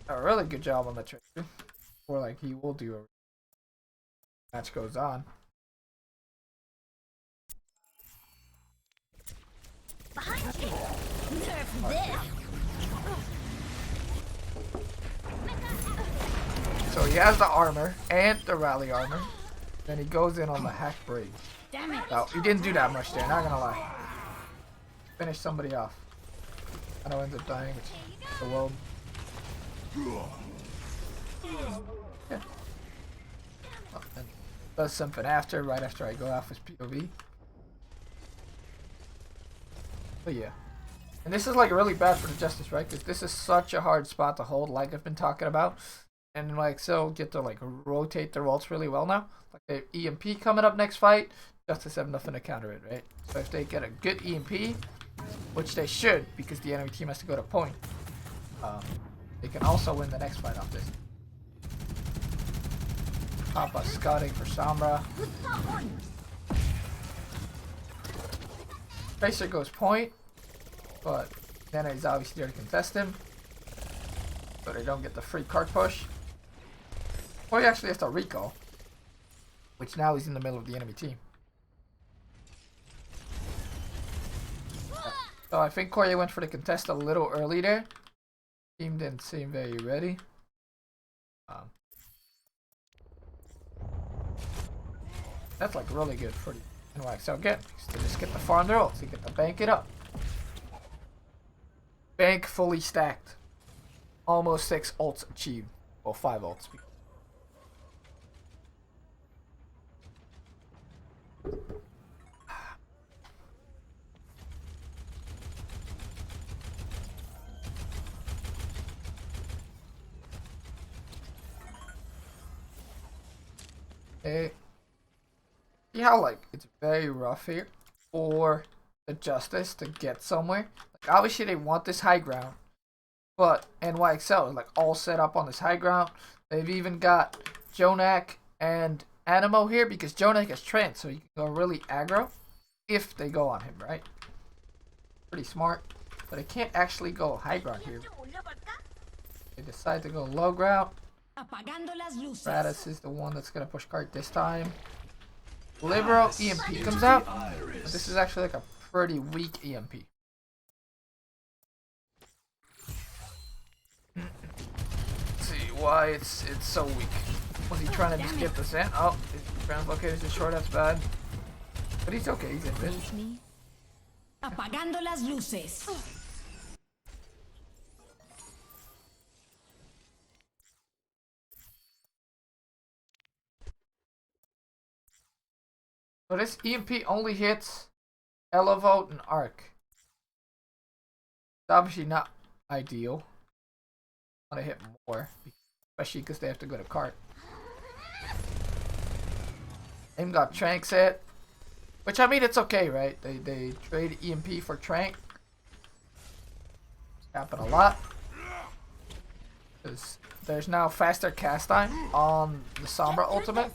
a really good job on the tracer. Or like he will do a match goes on. Behind you. Nerf this. So he has the armor and the rally armor. Then he goes in on the hack break. Damn it. Now, he didn't do that much there, not gonna lie. Finish somebody off. I know ends up dying, which is the world. Yeah. Oh, and does something after, right after I go off his POV. But yeah. And this is like really bad for the Justice, right? Because this is such a hard spot to hold, like I've been talking about. And like, so get to like rotate their ults really well now. Like they have EMP coming up next fight. Justice have nothing to counter it, right? So if they get a good EMP, which they should, because the enemy team has to go to point, they can also win the next fight off this. Papa scouting for Sombra. Tracer goes point, but Nana is obviously there to contest him, so they don't get the free card push. Or he actually has to recall, which now he's in the middle of the enemy team. So I think Corey went for the contest a little early there. Team didn't seem very ready. That's like really good for the NY. So again, to just get the farm their ults, you get to bank it up. Bank fully stacked. Almost 6 ults achieved. Well, 5 ults. Okay. See how like it's very rough here for the Justice to get somewhere. Like obviously they want this high ground, but NYXL is like all set up on this high ground. They've even got Jonak and Animo here because Jonak is trance, so you can go really aggro if they go on him, right? Pretty smart, but they can't actually go high ground here. They decide to go low ground. Stratus is the one that's gonna push cart this time. Libero EMP comes out, but this is actually like a pretty weak EMP. Let's see why it's so weak. Was he trying to just get this in? Oh, his translocators is short, that's bad. But he's okay, he's in it. Apagando las luces. So this EMP only hits Elevote and Arc. It's obviously not ideal. I want to hit more, especially because they have to go to cart. Aim got Trank set, which I mean it's okay, right? They trade EMP for Trank. It's happened a lot. Because there's now faster cast time on the Sombra ultimate.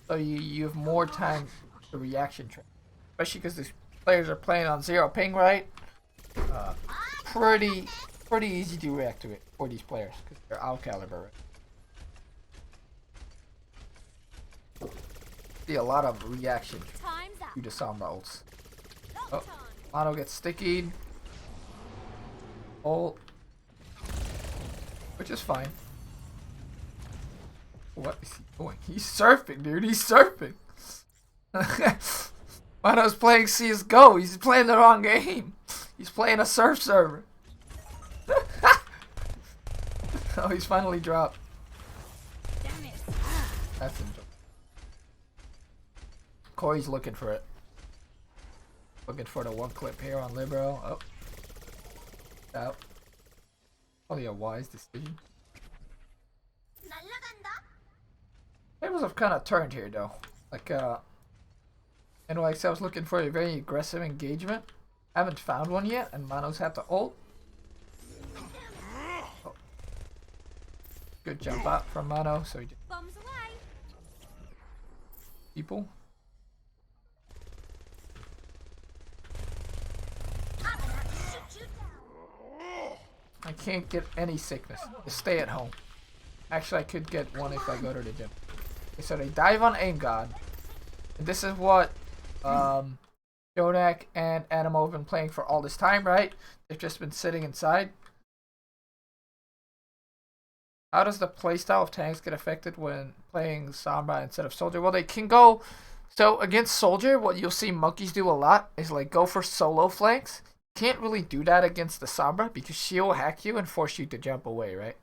So you have more time to reaction train, especially because these players are playing on 0 ping, right? Pretty pretty easy to react to it for these players because they're out caliber. Right? See a lot of reaction Time's up. to the Sombra ults. Oh, Locked on. Mono gets sticky. Ult. Which is fine. What is he doing? He's surfing, dude. He's surfing. Mono's playing CSGO. He's playing the wrong game. He's playing a surf server. Oh, he's finally dropped. Damn it. That's enjoyable. Corey's looking for it. Looking for the one clip here on Libero. Oh. Out. Probably a wise decision. 날라간다. Tables have kind of turned here though. Like, and like I was looking for a very aggressive engagement. Haven't found one yet, and Mano's had to ult. Oh. Good jump out from Mano, so he did Bombs away. people. I'm gonna shoot you down. I can't get any sickness. Just stay at home. Actually, I could get one if I go to the gym. Okay, so they dive on Aim God. And this is what Jonak and Animo have been playing for all this time, right? They've just been sitting inside. How does the playstyle of tanks get affected when playing Sombra instead of Soldier? Well, they can go... So, against Soldier, what you'll see monkeys do a lot is, like, go for solo flanks. Can't really do that against the Sombra because she'll hack you and force you to jump away, right?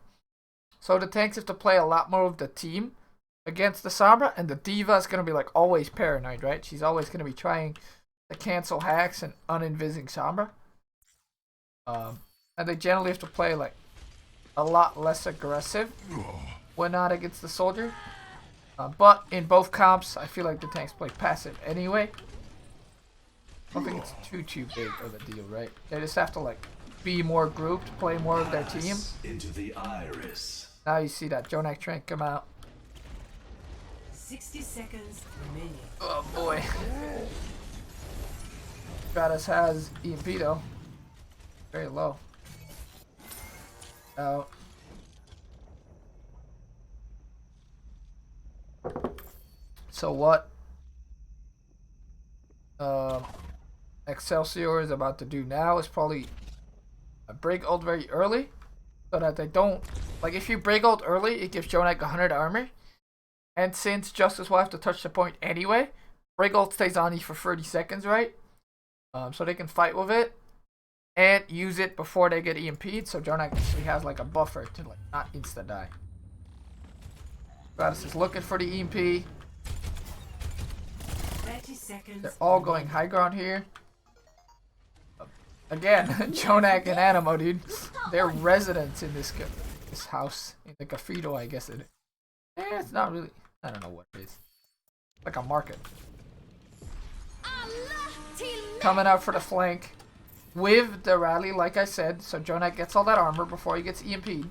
So, the tanks have to play a lot more of the team against the Sombra, and the D.Va is going to be, like, always paranoid, right? She's always going to be trying to cancel hacks and uninvising Sombra. And they generally have to play, like, a lot less aggressive when not against the Soldier. But in both comps, I feel like the tanks play passive anyway. I don't think it's too big of a deal, right? They just have to like be more grouped, play more of their team. Into the iris. Now you see that Jonak Trank come out. 60 seconds remaining. Oh boy. Stratus has EMP though. Very low. Out. So what Excelsior is about to do now is probably break ult very early so that they don't, like if you break ult early it gives Jonak 100 armor, and since Justice will have to touch the point anyway, break ult stays on you for 30 seconds, right? So they can fight with it and use it before they get EMP'd, so Jonak actually has like a buffer to like not insta die. Stratus is looking for the EMP. 30 seconds. They're all going high ground here. Again, Jonak and Animo, dude. They're residents in this house. In the cathedral, I guess it is. It's not really... I don't know what it is. Like a market. Coming out for the flank. With the rally, like I said. So Jonak gets all that armor before he gets EMP'd.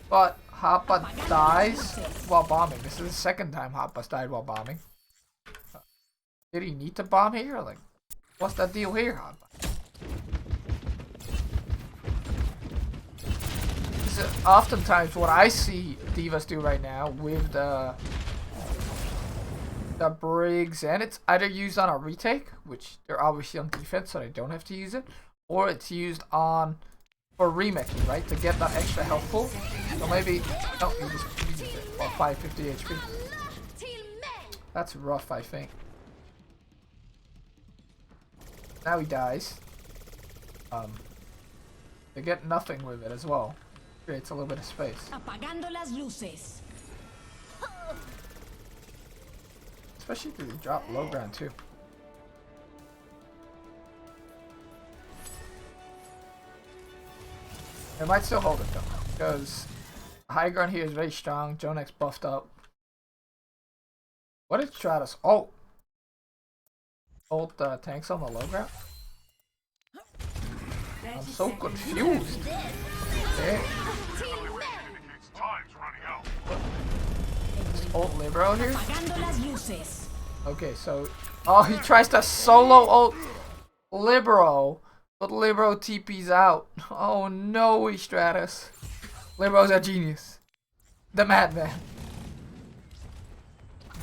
But Hoppa dies while bombing. This is the second time Hoppa's died while bombing. Did he need to bomb here? Like, what's that deal here, Hoppa? This is oftentimes what I see divas do right now with the Briggs, and it's either used on a retake, which they're obviously on defense, so they don't have to use it, or it's used on for remaking, right, to get that extra health pool. So maybe no, he just uses it for 550 HP. That's rough, I think. Now he dies. They get nothing with it as well. Creates a little bit of space. Apagando las luces. Especially if you drop low ground too. They might still hold it though, because high ground here is very strong. Jonak's buffed up. What did Stratus? Oh! Ult tanks on the low ground? I'm so confused. Okay. Time's running out. Ult Libero here? Apagando las luces. Okay, so... Oh, he tries to solo ult Libero But Libero TP's out. Oh no, we Stratus. Libero's a genius. The madman.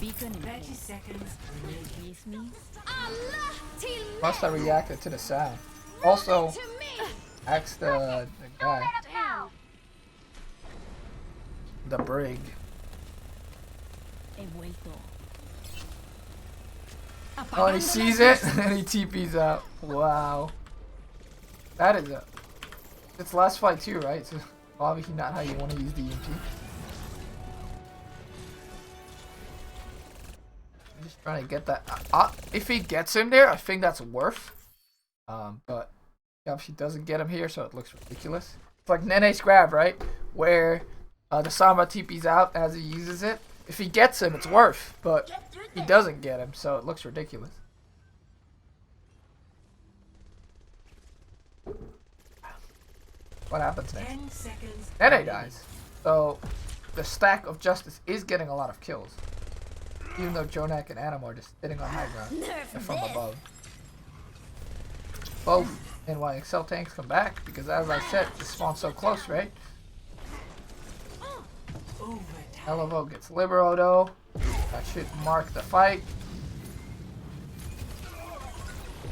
Beacon in 30 place. seconds remaining. Miss me? Allah till Must have reacted to the sound. Also, to me. ask the guy. Down. The brig. He vuelto. Oh, and he sees it and he TP's out. Wow. That is a. It's last fight too, right? So obviously not how you want to use the EMP. I'm just trying to get that. If he gets him there, I think that's worth. But he obviously doesn't get him here, so it looks ridiculous. It's like Nene's grab, right? Where the Samba TP's out as he uses it. If he gets him, it's worth, but he doesn't get him, so it looks ridiculous. What happens next? 10 seconds. Nene dies. So the stack of justice is getting a lot of kills. Even though Jonak and Animo are just sitting on high ground. They're from above. Both NY Excel tanks come back because, as I said, they spawn so close, right? Elevo gets Libero though. That should mark the fight.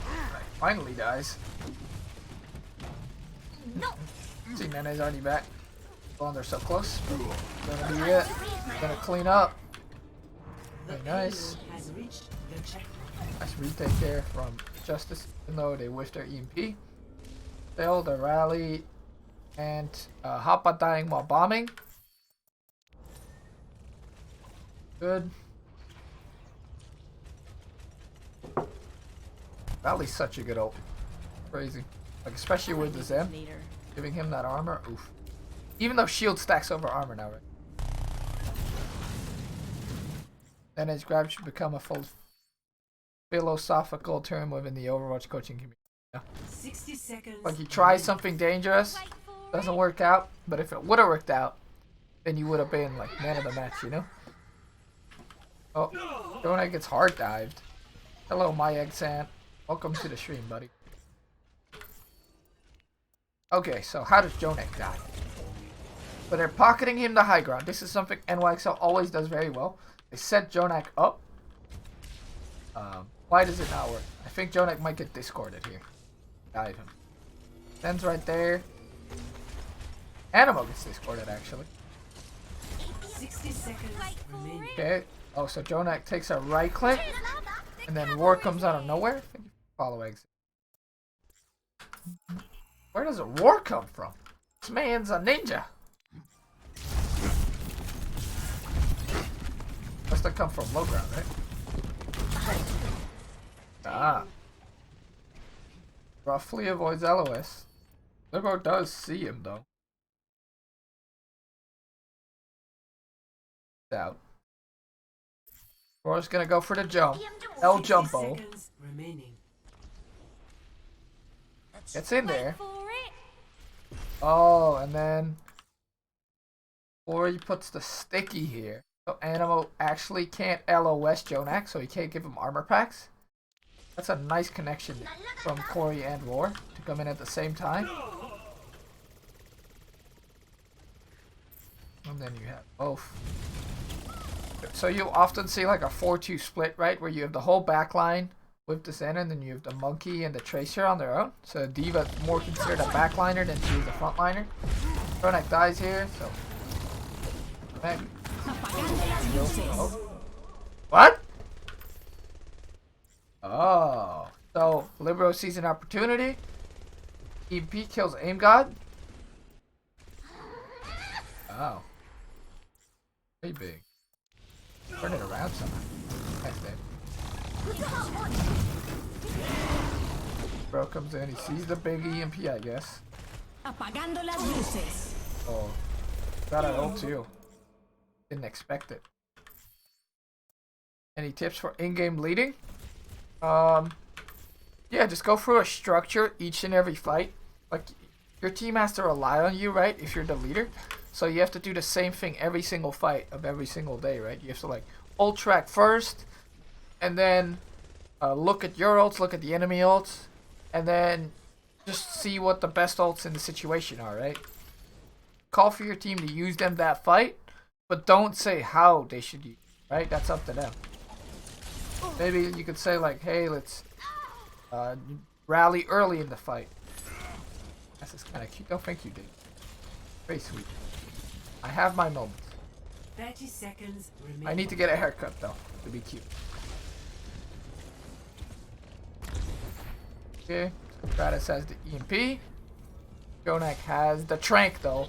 Right, finally dies. See, Nene's already back. Oh, they're so close. Gonna be it. Gonna clean up. Very nice. Has reached the checkpoint. Nice retake there from Justice, even though they whiffed their EMP. Failed the rally and Hoppa dying while bombing. Good. Rally's such a good ult. Crazy. Like, especially with the Zen. Later. Giving him that armor. Oof. Even though shield stacks over armor now, right? Then his grab should become a full philosophical term within the Overwatch coaching community. Yeah. 60 seconds. Like, you try something dangerous, Wait for doesn't work out, but if it would have worked out, then you would have been like man of the match, you know? Oh, Jonak gets hard dived. Hello, my egg sant. Welcome to the stream, buddy. Okay, so how does Jonak die? So they're pocketing him the high ground. This is something NYXL always does very well. They set Jonak up. Why does it not work? I think Jonak might get discorded here. Dive him. Zen's right there. Animo gets discorded, actually. 60 seconds remaining. Okay. Oh, so Jonak takes a right click, and then War comes out of nowhere. I think you follow exit. Where does a War come from? This man's a ninja. Must have come from low ground, right? Ah. Roughly avoids LOS. Libero does see him, though. Out. Roar's gonna go for the jump. El 60 Jumpo. seconds remaining. Gets in there. for it. Oh, and then Ori puts the sticky here. So Animo actually can't LOS Jonak, so he can't give him armor packs. That's a nice connection from Corey and Roar to come in at the same time. And then you have both. So you often see like a 4-2 split, right? Where you have the whole back line with the Zen, and then you have the Monkey and the Tracer on their own. So Diva's more considered a backliner than she is a frontliner. Jonak dies here, so... Back. Oh. What? Oh. So, Libero sees an opportunity. EMP kills Aim God. Wow. Pretty big. Turn it around somehow. Nice, Dave. Bro comes in, he sees the big EMP, I guess. Apagando las luces. Oh. Got an ult too. Didn't expect it. Any tips for in-game leading? Yeah, just go through a structure each and every fight. Like, your team has to rely on you, right? If you're the leader. So you have to do the same thing every single fight of every single day, right? You have to, like, ult track first, and then look at your ults, look at the enemy ults, and then just see what the best ults in the situation are, right? Call for your team to use them that fight, but don't say how they should use it, right? That's up to them. Maybe you could say like, hey, let's rally early in the fight. This is kind of cute. Don't think you did. Very sweet. I have my moments. 30 seconds remaining. I need to get a haircut though to be cute. Okay, Stratus has the EMP. Jonak has the Trank though.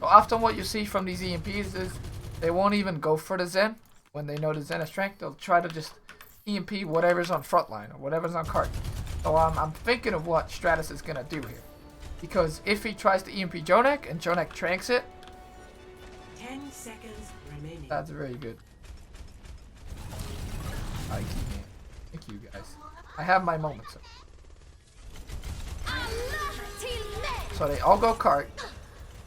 Often what you see from these EMPs is they won't even go for the Zen. When they know the Zen is Trank, they'll try to just EMP whatever's on frontline or whatever's on cart. So I'm thinking of what Stratus is gonna do here. Because if he tries to EMP Jonak and Jonak Tranks it, 10 seconds remaining. that's very good. Thank you guys. I have my moments. So they all go cart.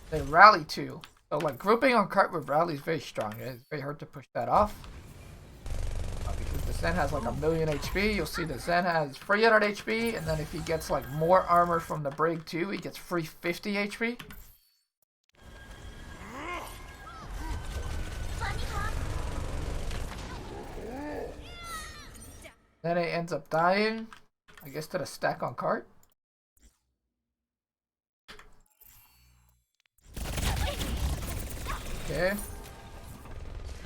They rally too. So like grouping on cart with rally is very strong. It's very hard to push that off. Because the Zen has like 1,000,000 HP. You'll see the Zen has 300 HP. And then if he gets like more armor from the Brig too, he gets 350 HP. Then it ends up dying, I guess, to the stack on cart. Okay.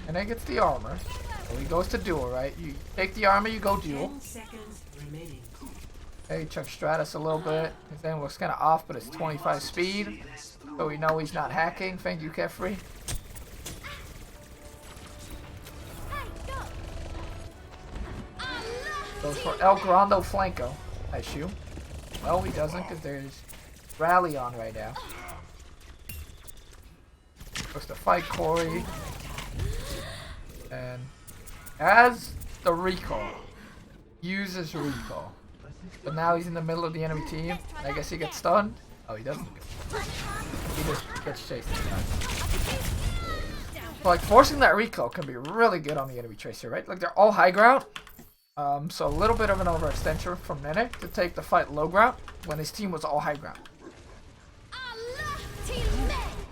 And then gets the armor. So he goes to duel, right? You take the armor, you go duel. 10 seconds remaining. Hey, Chuck Stratus a little bit. His aim looks kind of off, but it's 25 speed. So we know he's not hacking. Thank you, Kefri. Goes for El Grande Flanco, I assume. Well, he doesn't because there's rally on right now. Supposed to fight Corey. And as the recall, uses recall. But now he's in the middle of the enemy team. I guess he gets stunned. Oh, he doesn't. He just gets chased. So, like, forcing that recall can be really good on the enemy tracer, right? Like, they're all high ground. So a little bit of an overextension from Nene to take the fight low ground when his team was all high ground.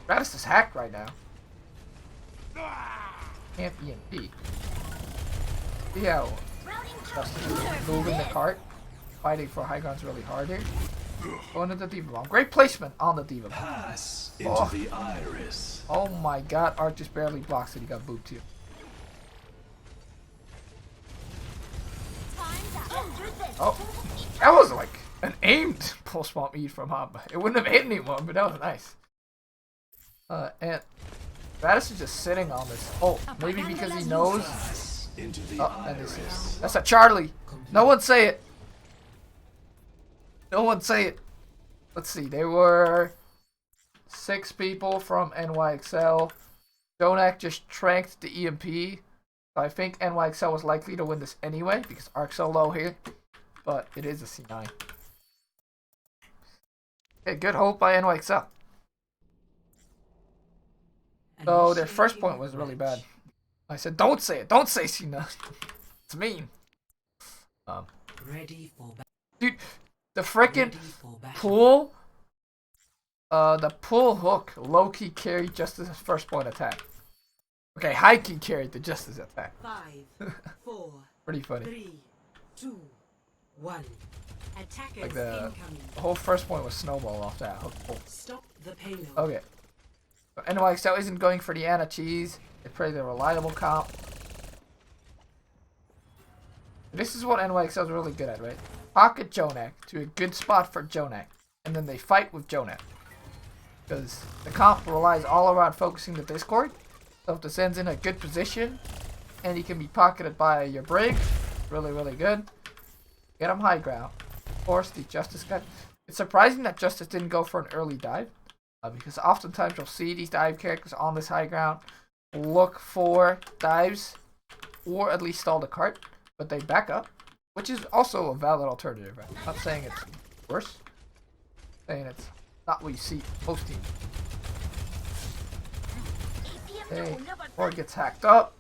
Stratus is hacked right now. Can't EMP. See how Justin is moving the cart, fighting for high ground's really hard here. Going into the Diva Bomb. Great placement on the Diva Bomb. Pass into the iris. Oh my god, Arc just barely blocks it. He got booped too. Oh, that was like an aimed pulse bomb E from Hamba. It wouldn't have hit anyone, but that was nice. And Stratus is just sitting on this. Oh, maybe because he knows. Oh, and this is. That's a Charlie. No one say it. No one say it. Let's see. There were 6 people from NYXL. Jonak just tranked the EMP. So I think NYXL was likely to win this anyway because Arc's so low here. But it is a C9. Okay, good hope by NYXL. So their first point was really bad. I said, don't say it. Don't say C9. It's mean. Ready for dude, the frickin' pull, the pull hook low-key carried Justice's first point attack. Okay, high-key carried the Justice attack. 5, 4, Pretty funny. 3, 2, 1. Attackers Like the incoming. whole first point was snowball off that hook pull. Stop the payload. Okay. So NYXL isn't going for the Anna cheese. They play the reliable comp. This is what NYXL is really good at, right? Pocket Jonak to a good spot for Jonak. And then they fight with Jonak. Because the comp relies all around focusing the Discord. So if the Zen's in a good position, and he can be pocketed by your Brig, really, really good. Get him high ground. Force the Justice cut. It's surprising that Justice didn't go for an early dive. Because oftentimes you'll see these dive characters on this high ground look for dives, or at least stall the cart, but they back up, which is also a valid alternative. Right? I'm not saying it's worse. I'm saying it's not what you see most teams. Okay, or it gets hacked up.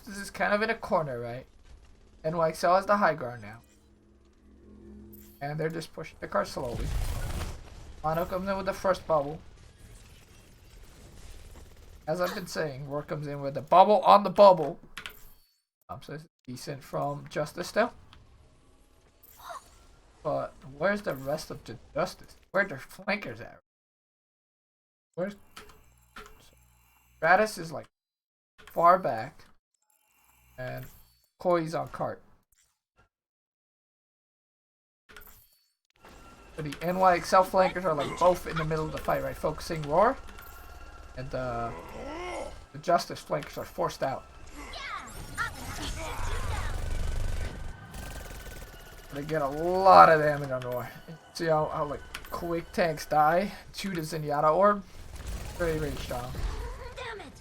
Justice is kind of in a corner, right? NYXL has the high ground now. And they're just pushing the car slowly. Mono comes in with the first bubble. As I've been saying, Roar comes in with the bubble on the bubble. So it's decent from Justice still. But where's the rest of the Justice? Where are their flankers at? Where's... Stratus is like far back. And Koi's on cart. So the NYXL flankers are like both in the middle of the fight, right? Focusing Roar. And the Justice flankers are forced out. They get a lot of damage on Roar. See how like quick tanks die? Judah Zenyatta orb. Very, very strong. Damn it!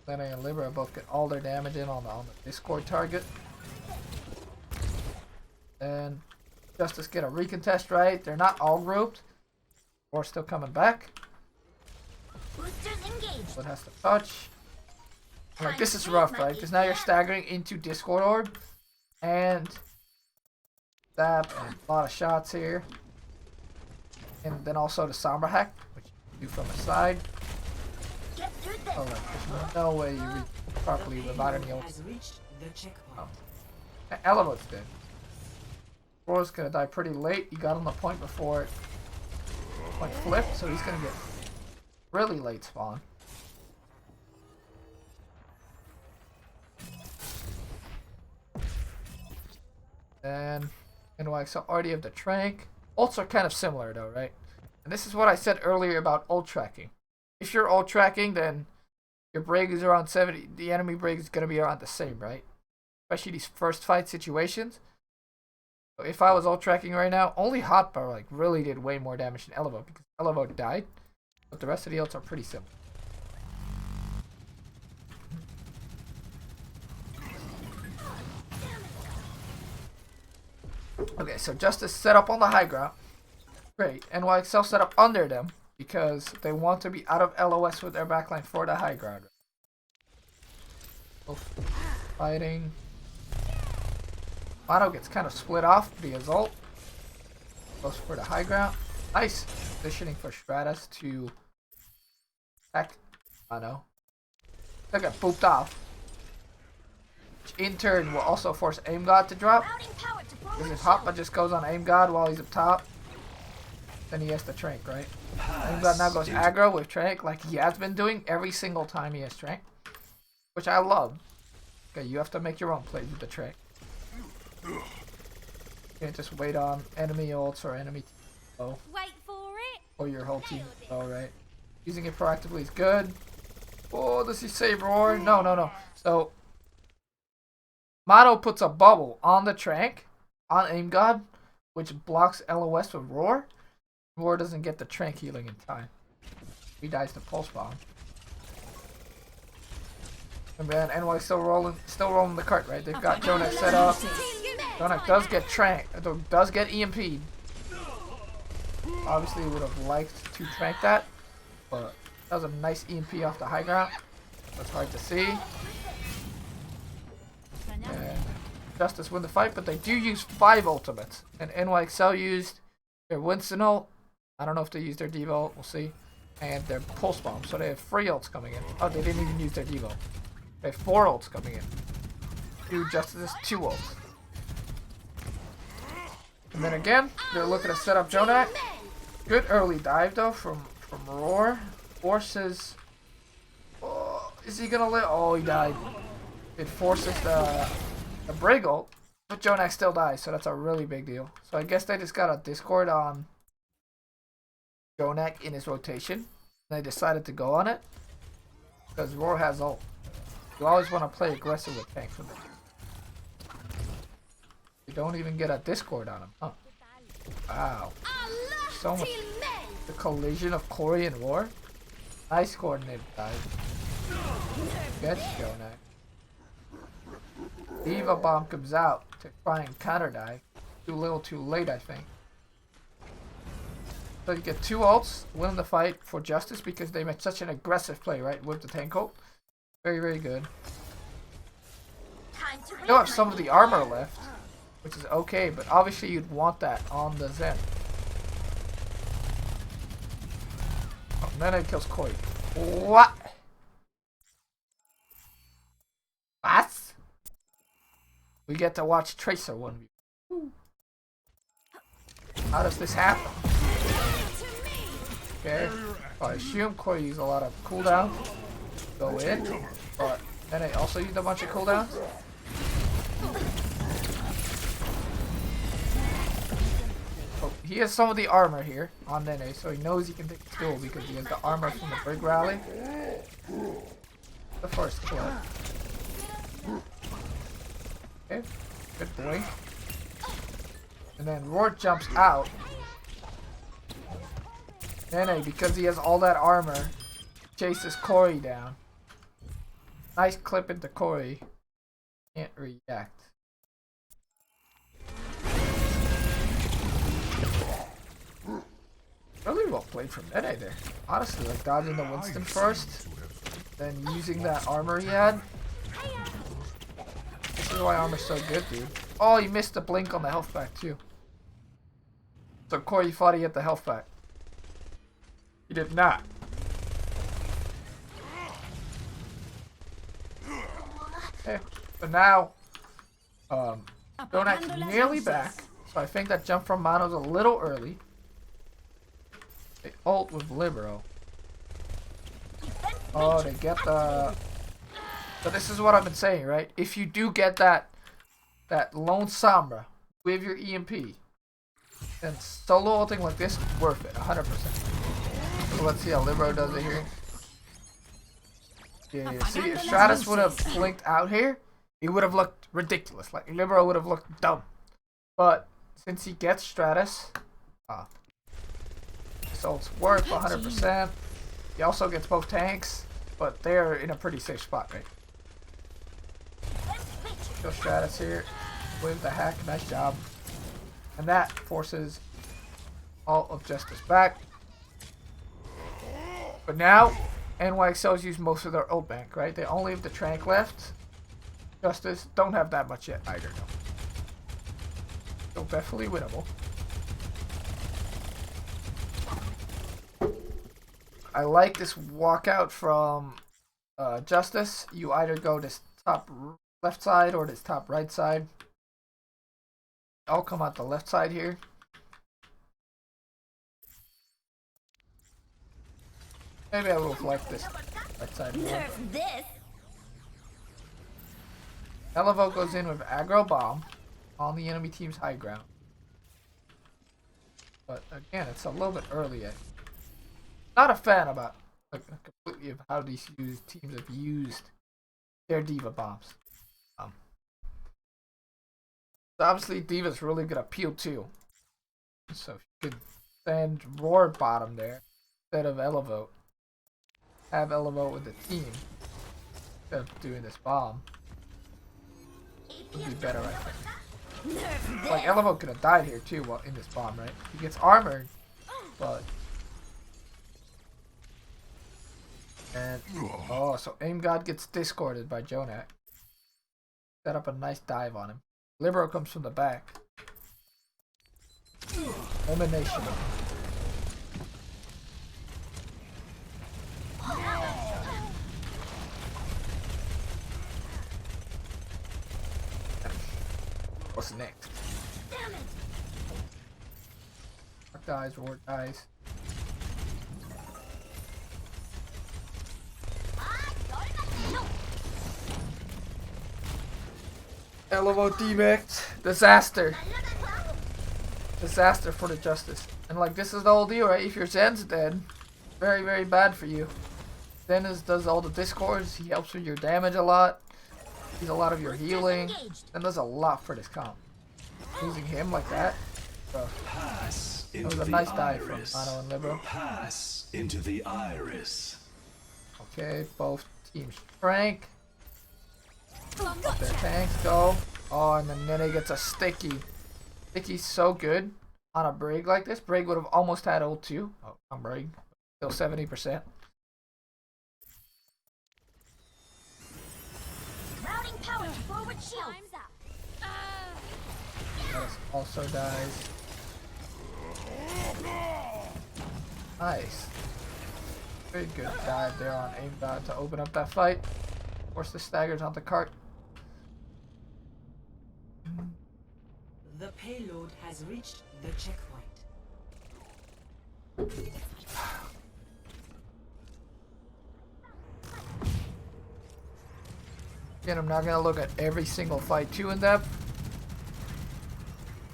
Lena and Libra both get all their damage in on the Discord target. And Justice get a recontest, right? They're not all grouped. Roar's still coming back. Boosters engaged. But has to touch. Like, this is rough, right? Because now you're staggering into Discord orb. And Zap and a lot of shots here. And then also the Sombra hack, which you do from the side. Get through this. Oh, like, there's no way you reach properly without any ult. Has reached the checkpoint. Oh. Elevate's dead. Roar's gonna die pretty late. He got on the point before it point flipped, so he's gonna get really late spawn. And NYXL already have the Trank. Ults are kind of similar though, right? And this is what I said earlier about ult tracking. If you're ult tracking, then your break is around 70. The enemy break is gonna be around the same, right? Especially these first fight situations. So if I was ult tracking right now, only Hotbar like really did way more damage than Elevo because Elevo died. But the rest of the ults are pretty similar. Okay, so Justice set up on the high ground. Great. NYXL set up under them because they want to be out of LOS with their backline for the high ground. Both fighting. Mono gets kind of split off via ult. Goes for the high ground. Nice positioning for Stratus to attack Mono. They'll get booped off. Which in turn will also force Aim God to drop. Routing power to Because forward if Hotba just goes on Aim God while he's up top, then he has to Trank, right? Aim God now goes aggro with Trank like he has been doing every single time he has Trank. Which I love. Okay, you have to make your own plays with the Trank. You can't just wait on enemy ults or enemy low. Wait for it. Or your whole team low, right? Using it proactively is good. Oh, does he save Roar? No, no, no. So, Mono puts a bubble on the Trank, on Aim God, which blocks LOS with Roar. Roar doesn't get the Trank healing in time. He dies to Pulse Bomb. And then NY still rolling the cart, right? They've got Jonak set up. Jonak does get Trank, does get EMP'd. Obviously would have liked to Trank that, but that was a nice EMP off the high ground. That's hard to see. And Justice win the fight, but they do use 5 ultimates. And NYXL used their Winston ult. I don't know if they used their Devo ult, we'll see. And their Pulse Bomb, so they have 3 ults coming in. Oh, they didn't even use their Devo. They have 4 ults coming in. 2 Justices, 2 ults. And then again, they're looking to set up Jonak. Good early dive though from Roar. Forces. Oh, is he gonna live? Oh, he died. It forces the Brig ult, but Jonak still dies, so that's a really big deal. So I guess they just got a Discord on Jonak in his rotation. They decided to go on it because Roar has ult. You always want to play aggressive with tanks from them. You don't even get a Discord on him, huh? Wow. So much. The collision of Corey and Roar. Nice coordinated dive. Gets Jonak. Diva Bomb comes out to try and counter dive. Too little too late, I think. So you get 2 ults, win the fight for Justice because they made such an aggressive play, right, with the tank ult. Very, very good. You don't have some of the armor left, which is okay, but obviously you'd want that on the Zen. Oh, and then it kills Koi. What? What? We get to watch Tracer 1v. How does this happen? Okay. I assume Koi used a lot of cooldown. Go in. But then I also used a bunch of cooldowns. Oh, he has some of the armor here on Nene, so he knows he can take the duel because he has the armor from the Brig Rally. The first clip. Okay, good blink. And then Roar jumps out. Nene, because he has all that armor, chases Corey down. Nice clip into Corey. Can't react. Really well played from Nene there. Honestly, like dodging the Winston first, then using that armor he had. This is why armor's so good, dude. Oh, he missed the blink on the health pack too. So Corey thought he had the health pack. He did not. Okay, but now, Donat's nearly back. So I think that jump from Mano's a little early. They ult with Libero. Oh, they get the... So this is what I've been saying, right? If you do get that lone Sombra with your EMP, then solo ulting like this, worth it, 100%. So let's see how Libero does it here. Yeah, see, if Stratus would have blinked out here, it would have looked ridiculous. Like, Libero would have looked dumb. But, since he gets Stratus, so it's worth 100%. He also gets both tanks, but they're in a pretty safe spot, right? Kill Stratus here with the hack, nice job. And that forces all of Justice back. But now, NY Excelsior use most of their ult bank, right? They only have the Trank left. Justice don't have that much yet either, though. So definitely winnable. I like this walkout from Justice. You either go this top left side or this top right side. I'll come out the left side here. Maybe I will like this right side more. Nerf this. Elevo goes in with aggro bomb on the enemy team's high ground. But again, it's a little bit early yet. Not a fan about completely of how these teams have used their D.Va bombs. So obviously D.Va's really good at peel too. So if you could send Roar bottom there instead of Elevo. Have Elevo with the team instead of doing this bomb. Would be better, I think. Like Elevo could have died here too while in this bomb, right? He gets armored, but and oh, so Aim God gets discorded by Jonak. Set up a nice dive on him. Libero comes from the back. Elimination. What's next? Rock dies, Roar dies. Elevo D-Max. Disaster. Disaster for the Justice. And like this is the whole deal, right? If your Zen's dead, very, very bad for you. Zen does all the discords, he helps with your damage a lot. He's a lot of your healing. And does a lot for this comp. Losing him like that. Bro. That was a nice dive from Mano and Libero. Pass into the iris. Okay, both teams Frank. Let their tanks go. Oh, and then Nene gets a sticky. Sticky's so good. on a Brig like this. Brig would have almost had ult too. Oh, I'm Brig. Still 70%. Routing power to forward shield. Time's up. This also dies. Nice. Very good dive there on aimbot to open up that fight. Force the staggers on the cart. The payload has reached the checkpoint. Again, I'm not going to look at every single fight too in depth.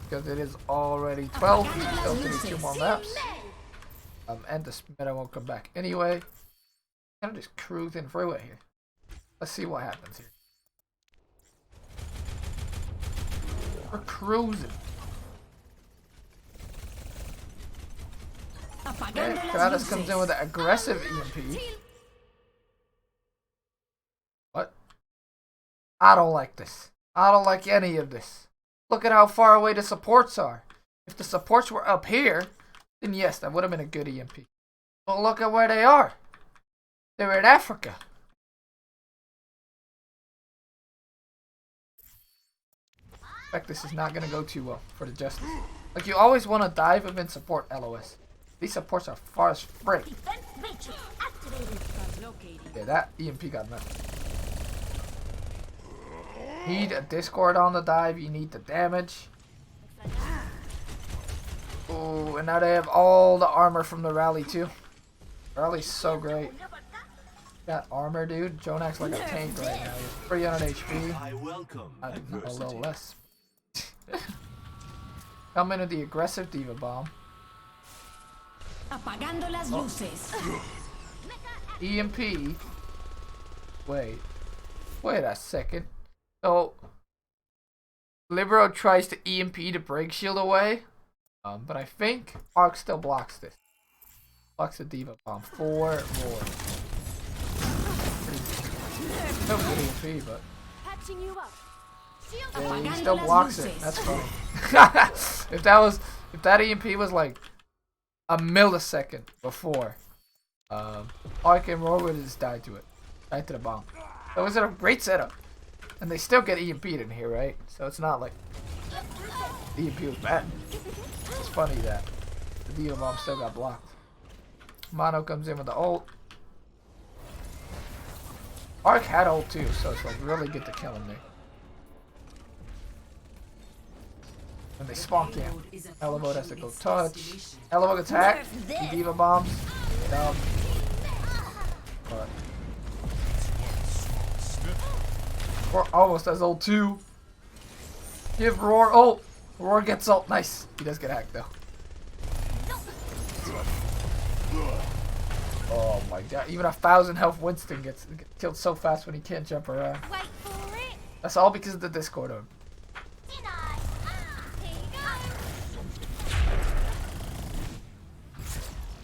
Because it is already 12. We still do 2 more maps. And this meta won't come back anyway. Kind of just cruising through it here. Let's see what happens here. We're cruising. Okay, Kratos comes in with an aggressive EMP. What? I don't like this. I don't like any of this. Look at how far away the supports are. If the supports were up here, then yes, that would have been a good EMP. But look at where they are. They're in Africa. In fact, this is not going to go too well for the Justice. Like, you always want to dive within support LOS. These supports are far as frick. Yeah, that EMP got nothing. Need a Discord on the dive. You need the damage. Ooh, and now they have all the armor from the rally too. Rally's so great. That armor, dude. Jonak's like a tank right now. He's 300 HP. I welcome A adversity. little less. Come in with the aggressive Diva Bomb. Apagando las luces. EMP. Wait a second. So, Libero tries to EMP to break shield away. But I think Arc still blocks this. Blocks the Diva Bomb. 4 more. No good EMP, but Patching you up. Shield yeah, he still blocks it. That's funny. if that EMP was like a millisecond before, Arc and Roar would have just died to it. Died to the bomb. So it was a great setup. And they still get EMP'd in here, right? So it's not like the EMP was bad. It's funny that the Diva Bomb still got blocked. Mono comes in with the ult. Arc had ult too, so it's like really good to kill him there. And they spawn camp. Elevode has to go touch. Elevode attack. The Diva Bombs. But Roar almost has ult too. Give Roar ult. Roar gets ult. Nice. He does get hacked though. Oh my god. Even 1,000 health Winston gets killed so fast when he can't jump around. Wait for it. That's all because of the Discord orb. Did I? Here you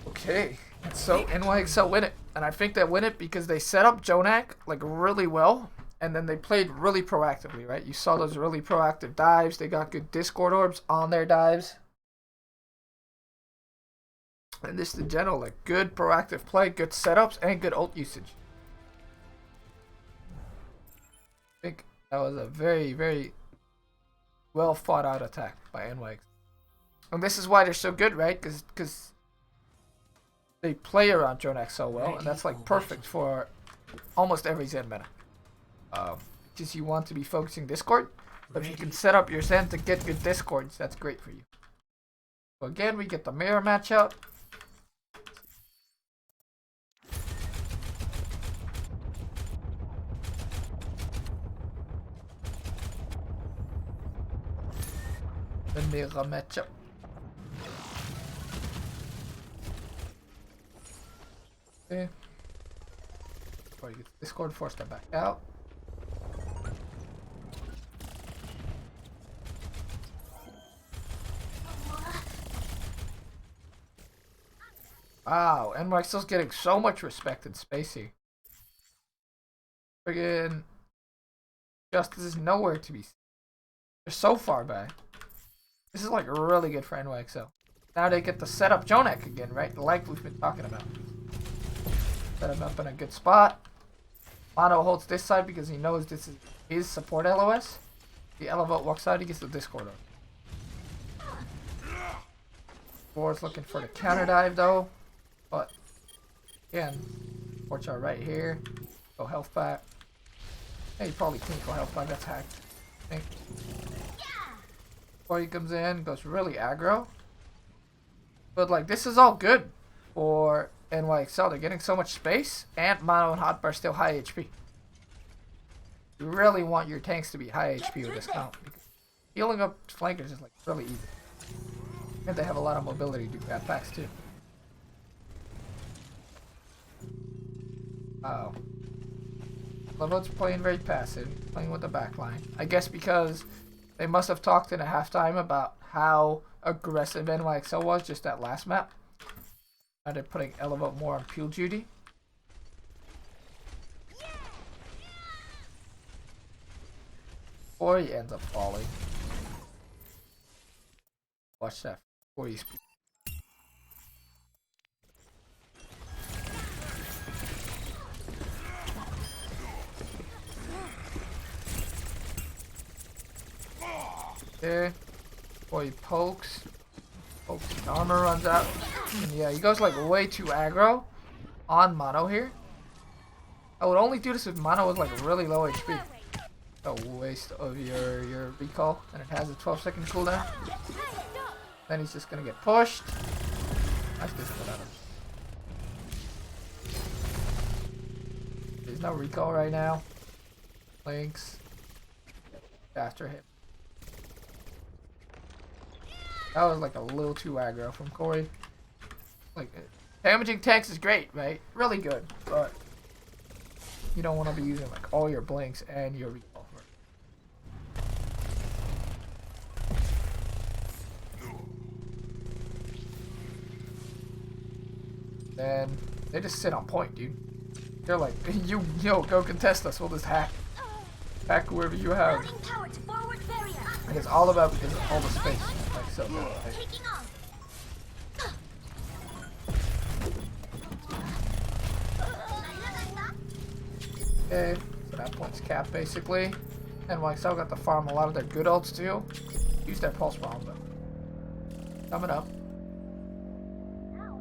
go. Okay. So NYXL win it. And I think they win it because they set up Jonak like really well. And then they played really proactively, right? You saw those really proactive dives. They got good Discord orbs on their dives. And this in general, like good proactive play, good setups, and good ult usage. I think that was a very, very well fought out attack by NYX. And this is why they're so good, right? Because they play around Jonak so well, and that's like perfect for almost every Zen meta. Because you want to be focusing Discord, but if you can set up your Zen to get good Discords, that's great for you. So again, we get the mirror matchup. The mirror matchup. Okay. Before you get Discord, force them back out. Wow, NYXL's getting so much respect in Spacey. Friggin' Justice is nowhere to be seen. They're so far back. This is like really good for NYXL. Now they get to set up Jonak again, right? Like we've been talking about. Set him up in a good spot. Mono holds this side because he knows this is his support LOS. The Elevote walks out, he gets the Discord on. Board's looking for the counter dive though. But again, watch out right here. Go health pack. Hey, you probably can't go health pack, that's hacked. I think. Before he comes in, goes really aggro. But like this is all good for NYXL. They're getting so much space, and Mono and Hotbar still high HP. You really want your tanks to be high HP with this count, because healing up flankers is like really easy. And they have a lot of mobility to do bad packs too. Wow. Levo's playing very passive, playing with the backline. I guess because they must have talked in a halftime about how aggressive NYXL was just that last map. Now they're putting Elevote more on peel duty. Or he ends up falling. Watch that before you speak. Okay. Boy, he pokes. His armor runs out. And yeah, he goes like way too aggro on Mono here. I would only do this if Mono was like really low HP. A waste of your recall, and it has a 12-second cooldown. Then he's just gonna get pushed. Nice discipline out of him. There's no recall right now. Links. Faster hit. That was like a little too aggro from Corey. Like, damaging tanks is great, right? Really good, but you don't want to be using like all your blinks and your recall. And they just sit on point, dude. They're like, yo, go contest us. We'll just hack whoever you have. And it's all about because of all the space. Like so. Right? Okay, so that point's capped basically. And NYXL got to farm a lot of their good ults too. Use their pulse bomb though. Coming up.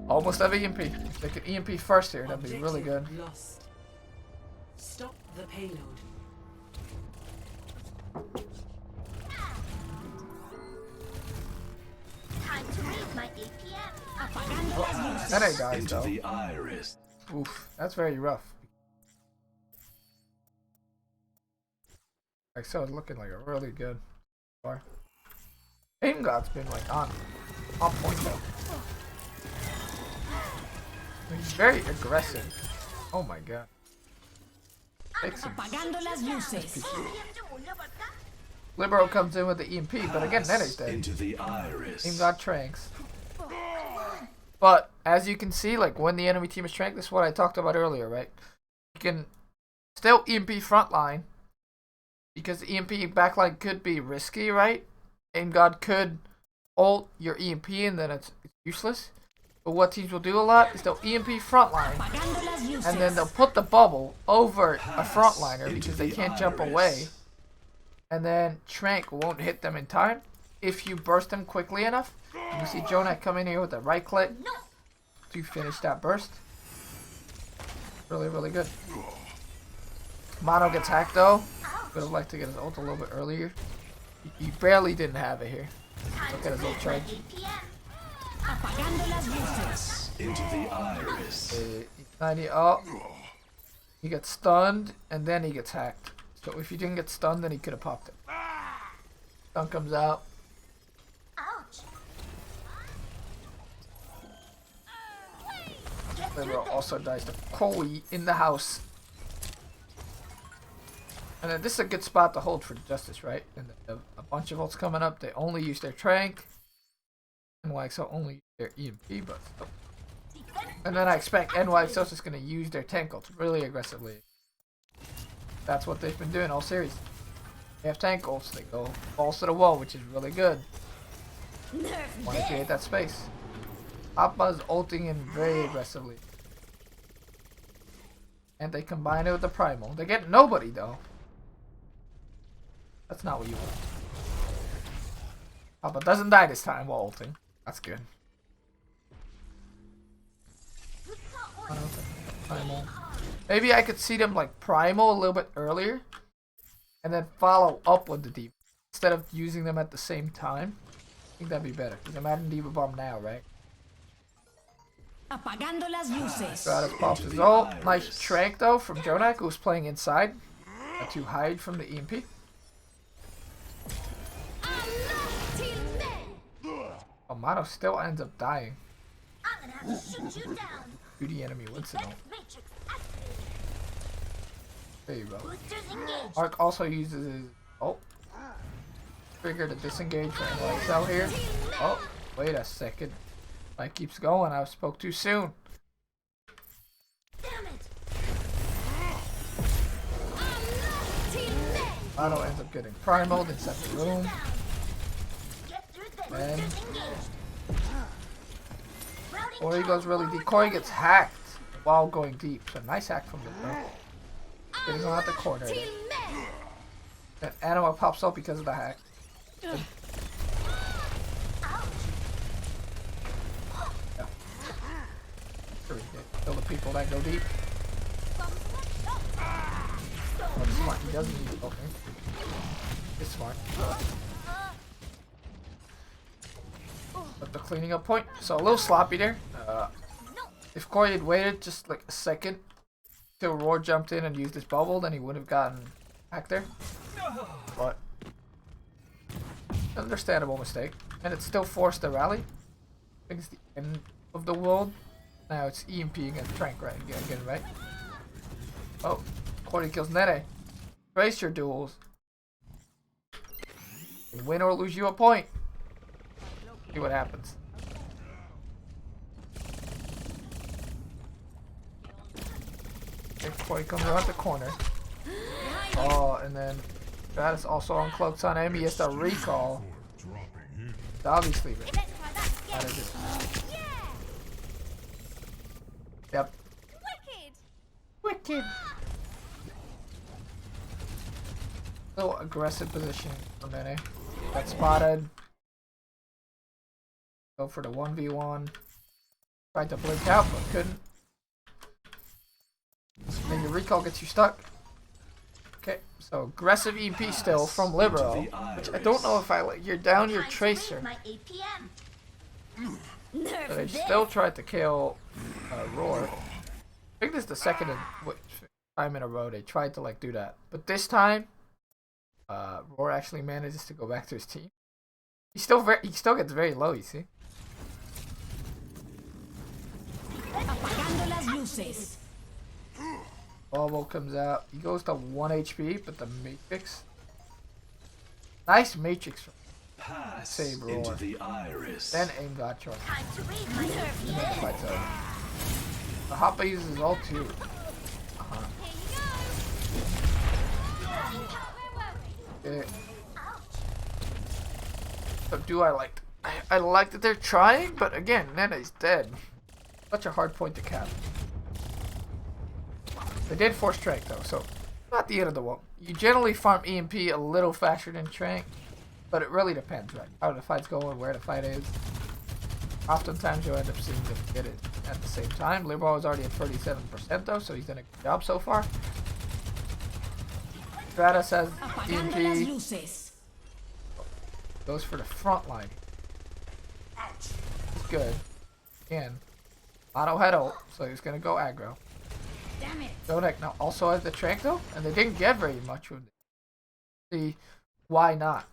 Almost have EMP. If they could EMP first here, that'd be really good. Lost. Stop the payload. Time to read my APM. Oh, that ain't died Into though. the iris. Oof, that's very rough. Like so, it's looking like a really good bar. Aim God's been like on point though. He's very aggressive. Oh my god. Apagando las luces. Libero comes in with the EMP, but again, that is dead. Into the iris. Team got tranks. But as you can see, like when the enemy team is tranked, this is what I talked about earlier, right? You can still EMP frontline because the EMP backline could be risky, right? Aim God could ult your EMP and then it's useless. But what teams will do a lot is they'll EMP frontline and then they'll put the bubble over a frontliner because they can't jump away. And then Trank won't hit them in time if you burst them quickly enough. And you see Jonak come in here with the right click to finish that burst. Really, really good. Mono gets hacked though. Would have liked to get his ult a little bit earlier. He barely didn't have it here. Look at his ult charge. Apagando las luces. Into the iris. 90 up. He gets stunned and then he gets hacked. So if he didn't get stunned, then he could have popped it. Stun comes out. Libero also dies to Koi in the house. And then this is a good spot to hold for Justice, right? And a bunch of ults coming up. They only use their Trank. NYXL only use their EMP, but still. And then I expect NYXL is just going to use their tank ults really aggressively. That's what they've been doing all series. They have tank ults, they go balls to the wall, which is really good. Want to create that space. Appa's ulting in very aggressively. And they combine it with the primal. They get nobody though. That's not what you want. Appa doesn't die this time while ulting. That's good. Primal. Maybe I could see them like primal a little bit earlier. And then follow up with the deep. Instead of using them at the same time. I think that'd be better. Because I'm adding Diva Bomb now, right? Apagando las luces. Stratus pops his ult. Nice trank though from Jonak, who was playing inside to hide from the EMP. Oh, Mano still ends up dying. I'm gonna have to shoot you down. To the enemy wins it all. Matrix activated. There you go. Boosters engaged. Arc also uses his ult. Trigger to disengage for lights out here. Oh, wait a second. Light keeps going. I spoke too soon. Damn it. Mano ends up getting primal, then set the room. Get through this. And Boosters engaged. Routing before he goes really deep, Corey gets hacked while going deep. So nice hack from the bro. Getting him out the corner. Then Anima pops up because of the hack. Yeah. Kill the people that go deep. Oh, smart. He doesn't need it. Okay. It's smart. But the cleaning up point. So a little sloppy there. If Corey had waited just like a second till Roar jumped in and used his bubble, then he would have gotten hacked there. But understandable mistake. And it still forced the rally. I think it's the end of the world. Now it's EMP against Trank right again, right? Oh, Corey kills Nere. Trace your duels. You can win or lose you a point. See what happens. Okay, Corey comes around the corner. Oh, and then Stratus also uncloaks on him. He has to recall. It's obviously right. That is it. Yep. Wicked. Little aggressive position for Nene. Got spotted. Go for the 1v1. Tried to blink out, but couldn't. Then your recall gets you stuck. Okay, so aggressive EMP still from Libero, which I don't know if I like. You're down your Tracer. So they still tried to kill Roar. I think this is the second time in a row they tried to like do that, but this time, Roar actually manages to go back to his team. He still gets very low. You see. Apagando las luces. Bubble comes out. He goes to 1 HP, but the Matrix. Nice Matrix. Pass into the iris. Then aim got charged. Time to raise my nerve. And then the fight's over. The Hoppa uses his ult too. Okay. So do I like? I like that they're trying, but again, Nene's dead. Such a hard point to cap. They did force Trank though, so not the end of the world. You generally farm EMP a little faster than Trank, but it really depends, right? How the fight's going, where the fight is. Oftentimes you'll end up seeing them get it at the same time. Libero is already at 37% though, so he's done a good job so far. Stratus has Apagando las EMP, luces. goes for the front line. It's good. Again, Auto had ult, so he's gonna go aggro. Damn it. Jonak now also has the Trank though, and they didn't get very much with it. See, why not?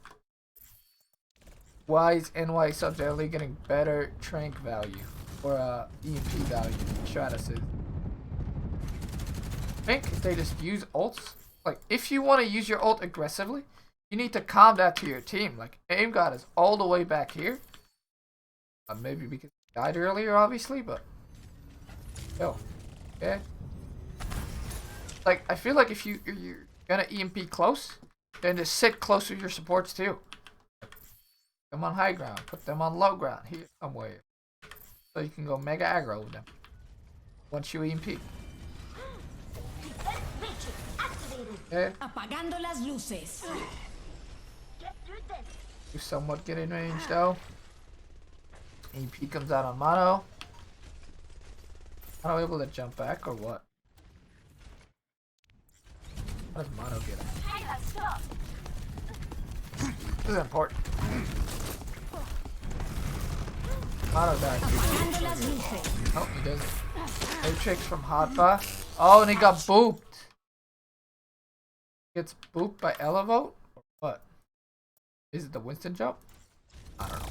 Why is NY subs generally getting better Trank value or EMP value than Stratus is? I think if they just use ults, like if you want to use your ult aggressively, you need to calm that to your team. Like aim god is all the way back here. Maybe because he died earlier, obviously, but yo, okay. Like I feel like if you're gonna EMP close, then just sit close with your supports too. them on high ground. Put them on low ground here somewhere. So you can go mega aggro with them. Once you EMP. Okay. Apagando las luces. You somewhat get in range though. EMP comes out on mono. Mono able to jump back or what? How does mono get him? This is important. Mono died. Apagando las luces. Oh, he doesn't. Matrix from Hotba. Oh, and he got booped. Gets booped by Elevote? Or what? Is it the Winston jump? I don't know.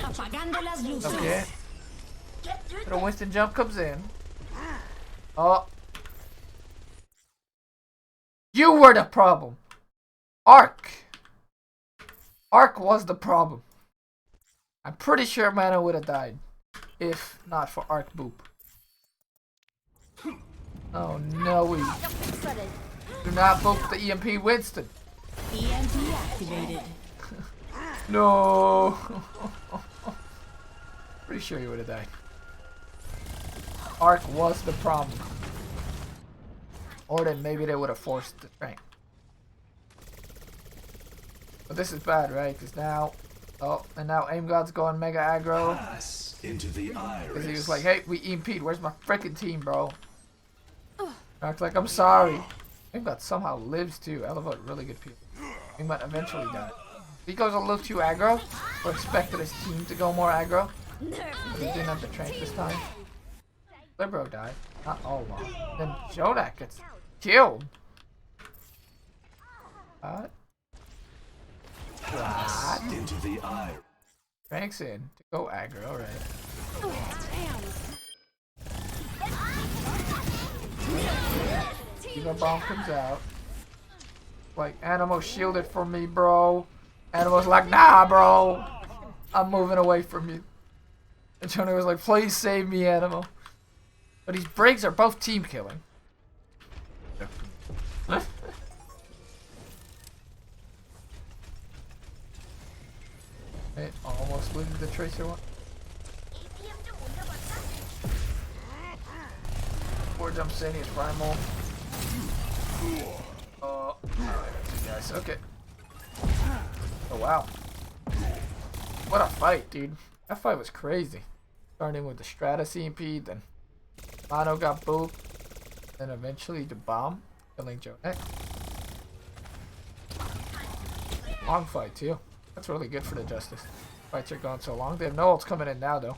Apagando las luces. Okay. So the Winston jump comes in. Oh. You were the problem. Arc. Arc was the problem. I'm pretty sure Mana would have died. If not for Arc Boop. Oh no, we do not boop the EMP Winston. EMP activated. No. Pretty sure he would have died. Arc was the problem. Or then maybe they would have forced the rank. But this is bad, right? Because now, oh, and now Aim God's going mega aggro. Pass into the iris. Because he was like, hey, we EMP'd. Where's my freaking team, bro? Acts like, I'm sorry. Aim God somehow lives too. Elevote, really good people. Aim God eventually died. He goes a little too aggro. Or expected his team to go more aggro. But he didn't have the trank this time. Libero died. Not all long. Then Jonak gets killed. What? Pass into the iris. Tranks in to go aggro, alright. Diva Bomb comes out. Like, Animo shielded for me, bro. Animo's like, nah, bro. I'm moving away from you. And Jonak was like, please save me, Animo. But these breaks are both team killing. It almost loses the Tracer one. 4 jumps in, he's primal. Oh, guys, okay. Oh wow. What a fight, dude. That fight was crazy. Starting with the Stratus EMP, then Mono got booped, then eventually the bomb, killing Jonak. Long fight too. That's really good for the Justice. Fights are going so long. They have no ults coming in now though.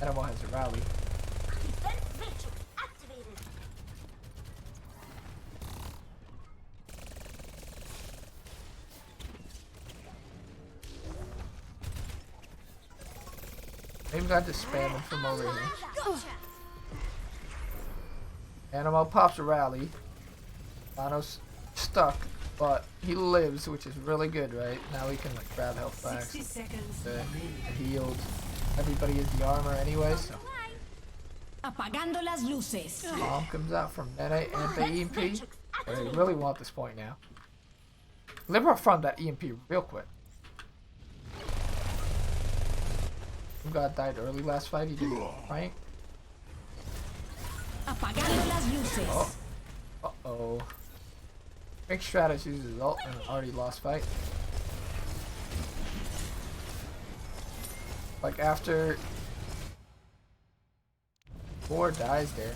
Animal has a rally. Maybe got to spam him from over here. Animal pops a rally. Mono's stuck, but he lives, which is really good, right? Now we can like grab health back. 60 seconds. Healed. Everybody is the armor anyway, so. Apagando las luces. Bomb comes out from Nene and the EMP. They really want this point now. Libera from that EMP real quick. God died early last fight. He did right. Apagando las luces. Oh. Uh-oh. Big Stratus uses his ult and already lost fight. Like after 4 dies there.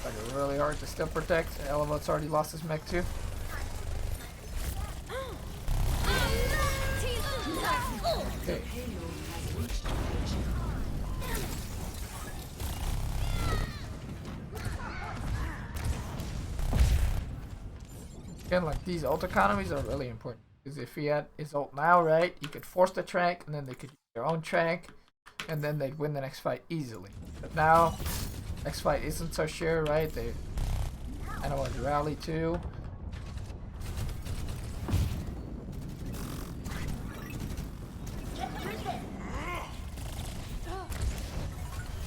Like really hard to still protect. Elevote's already lost his mech too. Okay. Again, like these ult economies are really important. Because if he had his ult now, right, he could force the trank and then they could use their own trank and then they'd win the next fight easily. But now, next fight isn't so sure, right? They kind of want to rally too.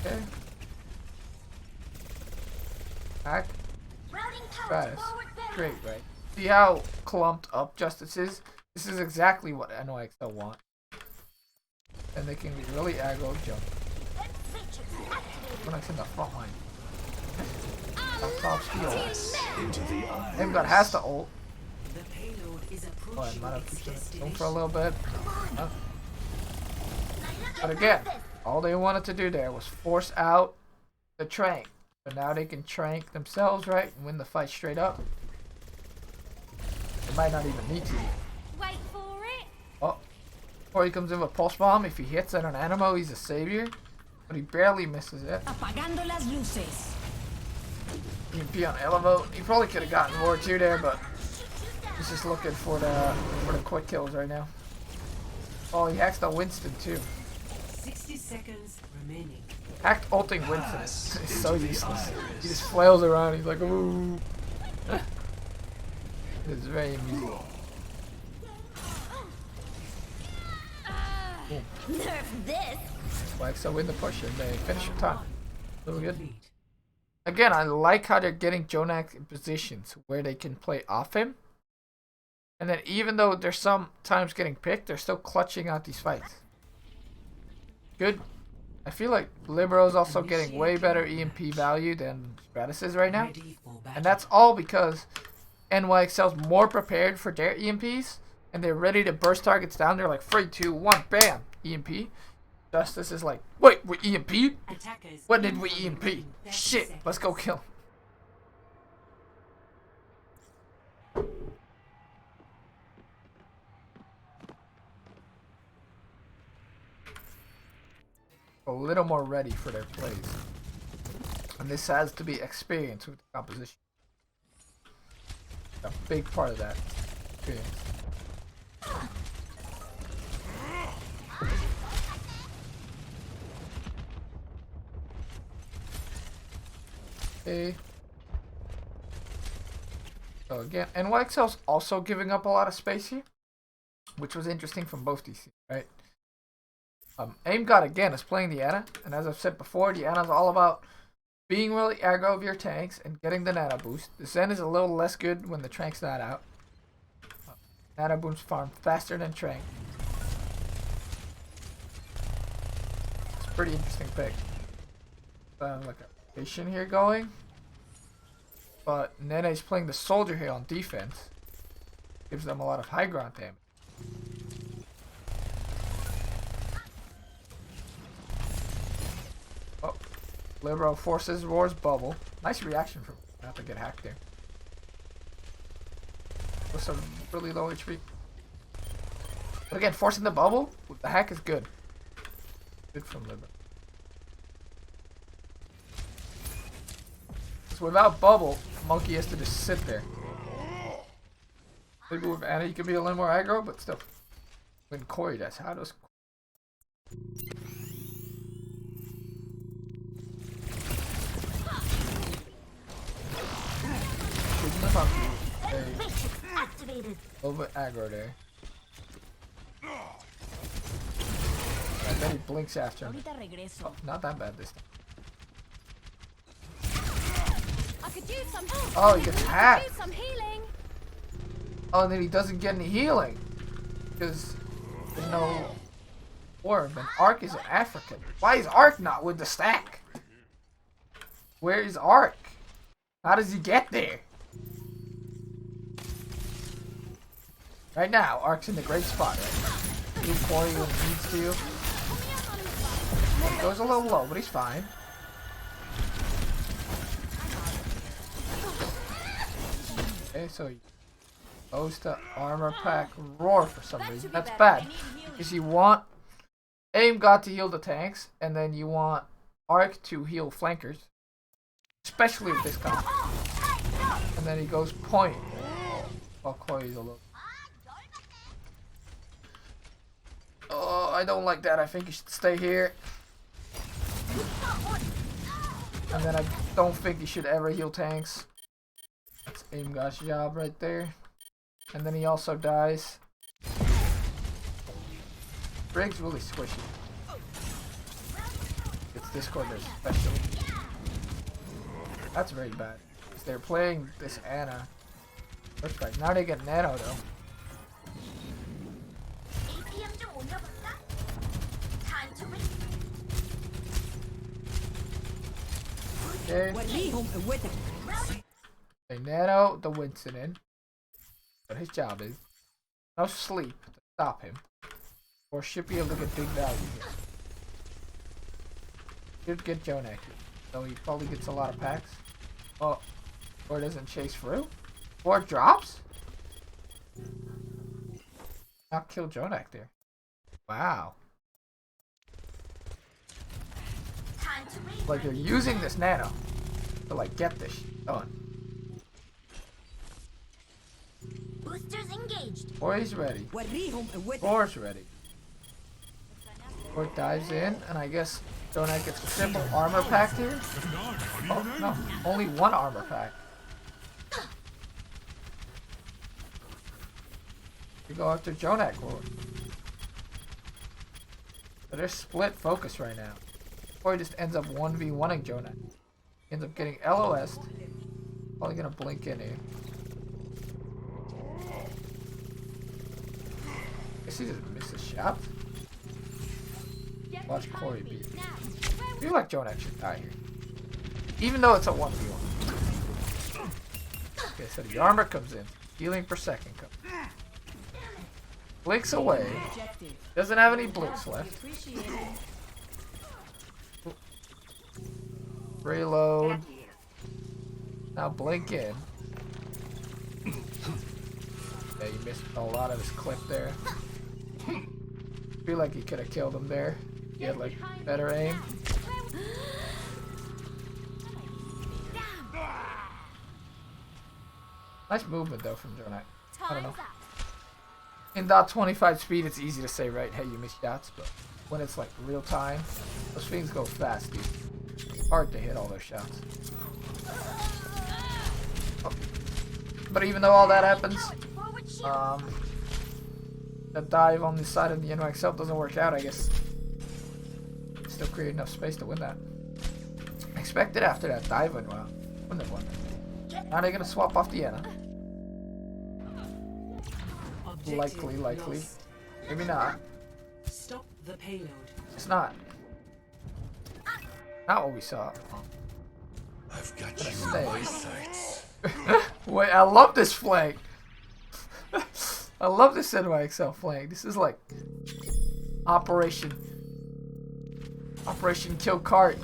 Okay. Back. Stratus. Great, right? See how clumped up Justice is? This is exactly what NYXL want. And they can be really aggro jump. When I in the front line. Top steal. Into the iris. They've got has to ult. The payload is Oh, I approaching might have its to going destination. for a little bit. But again, all they wanted to do there was force out the trank. But now they can trank themselves, right? And win the fight straight up. They might not even need to. Wait for it. Oh. Before he comes in with Pulse Bomb, if he hits at an Animo, he's a savior. But he barely misses it. Apagando las luces. EMP on Elevo. He probably could have gotten more too there, but he's just looking for the quick kills right now. Oh, he hacks the Winston too. 60 seconds remaining. Hacked ulting Winston is so useless. He just flails around. He's like, ooh. It's very amusing. Nerf this. Like so, win the push and they finish your time. Really good. Again, I like how they're getting Jonak in positions where they can play off him. And then even though they're sometimes getting picked, they're still clutching out these fights. Good. I feel like Libero is also getting way better EMP value than Stratus is right now. Ready for battle. And that's all because NYXL's more prepared for their EMPs. And they're ready to burst targets down. They're like 3, 2, 1, bam, EMP. Justice is like, wait, we EMP'd? Attackers When did we incoming EMP? in 30 Shit, seconds. let's go kill him. A little more ready for their plays. And this has to be experience with the composition. A big part of that experience. Okay. So again, NYXL's also giving up a lot of space here, which was interesting from both these teams, right? Aim God again is playing the Ana, and as I've said before, the Ana is all about being really aggro of your tanks and getting the nano boost. The Zen is a little less good when the Trank's not out. Nano boost farm faster than Trank. It's a pretty interesting pick. Like a patient here going. But Nene's playing the soldier here on defense. Gives them a lot of high ground damage. Oh, Libero forces Roar's bubble. Nice reaction from not to get hacked there. With some really low HP. But again, forcing the bubble with the hack is good. Good from Libero. So without bubble, Monkey has to just sit there. Maybe with Ana you can be a little more aggro, but still. When Corey does, how does Activated. a little bit aggro there. And then he blinks after him. Ahorita regreso. Oh, not that bad this time. I could use some help. Oh, he gets hacked. Use some healing. Oh, and then he doesn't get any healing. Because there's no orb. And Ark is an African. Why is Ark not with the stack? Where is Ark? How does he get there? Right now, Ark's in the great spot, right? He's Corey when he needs to. He goes a little low, but he's fine. Okay, so he goes to armor pack Roar for some reason. That's bad. Because you want Aim God to heal the tanks, and then you want Arc to heal flankers. Especially with this comp. And then he goes point. While Corey's a little. Oh, I don't like that. I think you should stay here. And then I don't think you should ever heal tanks. That's Aim God's job right there. And then he also dies. Briggs really squishy. It's Discord especially. That's very bad. Because they're playing this Ana. First fight. Now they get Nano though. APM 좀 올려볼까? 단축을 Okay. They Nano the Winston in. But his job is no sleep to stop him. Or should be able to get big value here. Should get Jonak. So he probably gets a lot of packs. Oh, or doesn't chase through. 4 drops? Not kill Jonak there. Wow. Like they're using this nano to like get this shit done. Boosters engaged. Boy's ready. Boar's ready. Boy dives in, and I guess Jonak gets a triple armor pack here. Oh no, only 1 armor pack. We go after Jonak. So they're split focus right now. Boy just ends up 1v1ing Jonak. Ends up getting LOS. Probably gonna blink in here. Guess he just misses shots. Watch Corey beat. I feel like Jonak should die here. Even though it's a 1v1. Okay, so the armor comes in. Healing per second comes. Blinks away. Doesn't have any blinks left. Reload. Now blink in. Yeah, you missed a lot of his clip there. Feel like he could have killed him there. He had like better aim. Nice movement though from Jonak. I don't know. In .25 speed, it's easy to say, right, hey, you missed shots, but when it's like real time, those things go fast, dude. Hard to hit all those shots. Oh. But even though all that happens, the dive on the side of the NYXL doesn't work out, I guess. Still create enough space to win that. Expected after that dive went well. Wouldn't have won. Now they're gonna swap off the Anna. Likely. Maybe not. Stop the payload. It's not. Not what we saw. I've got you in my sights. Wait, I love this flank. I love this NYXL flank. This is like Operation Kill Cart.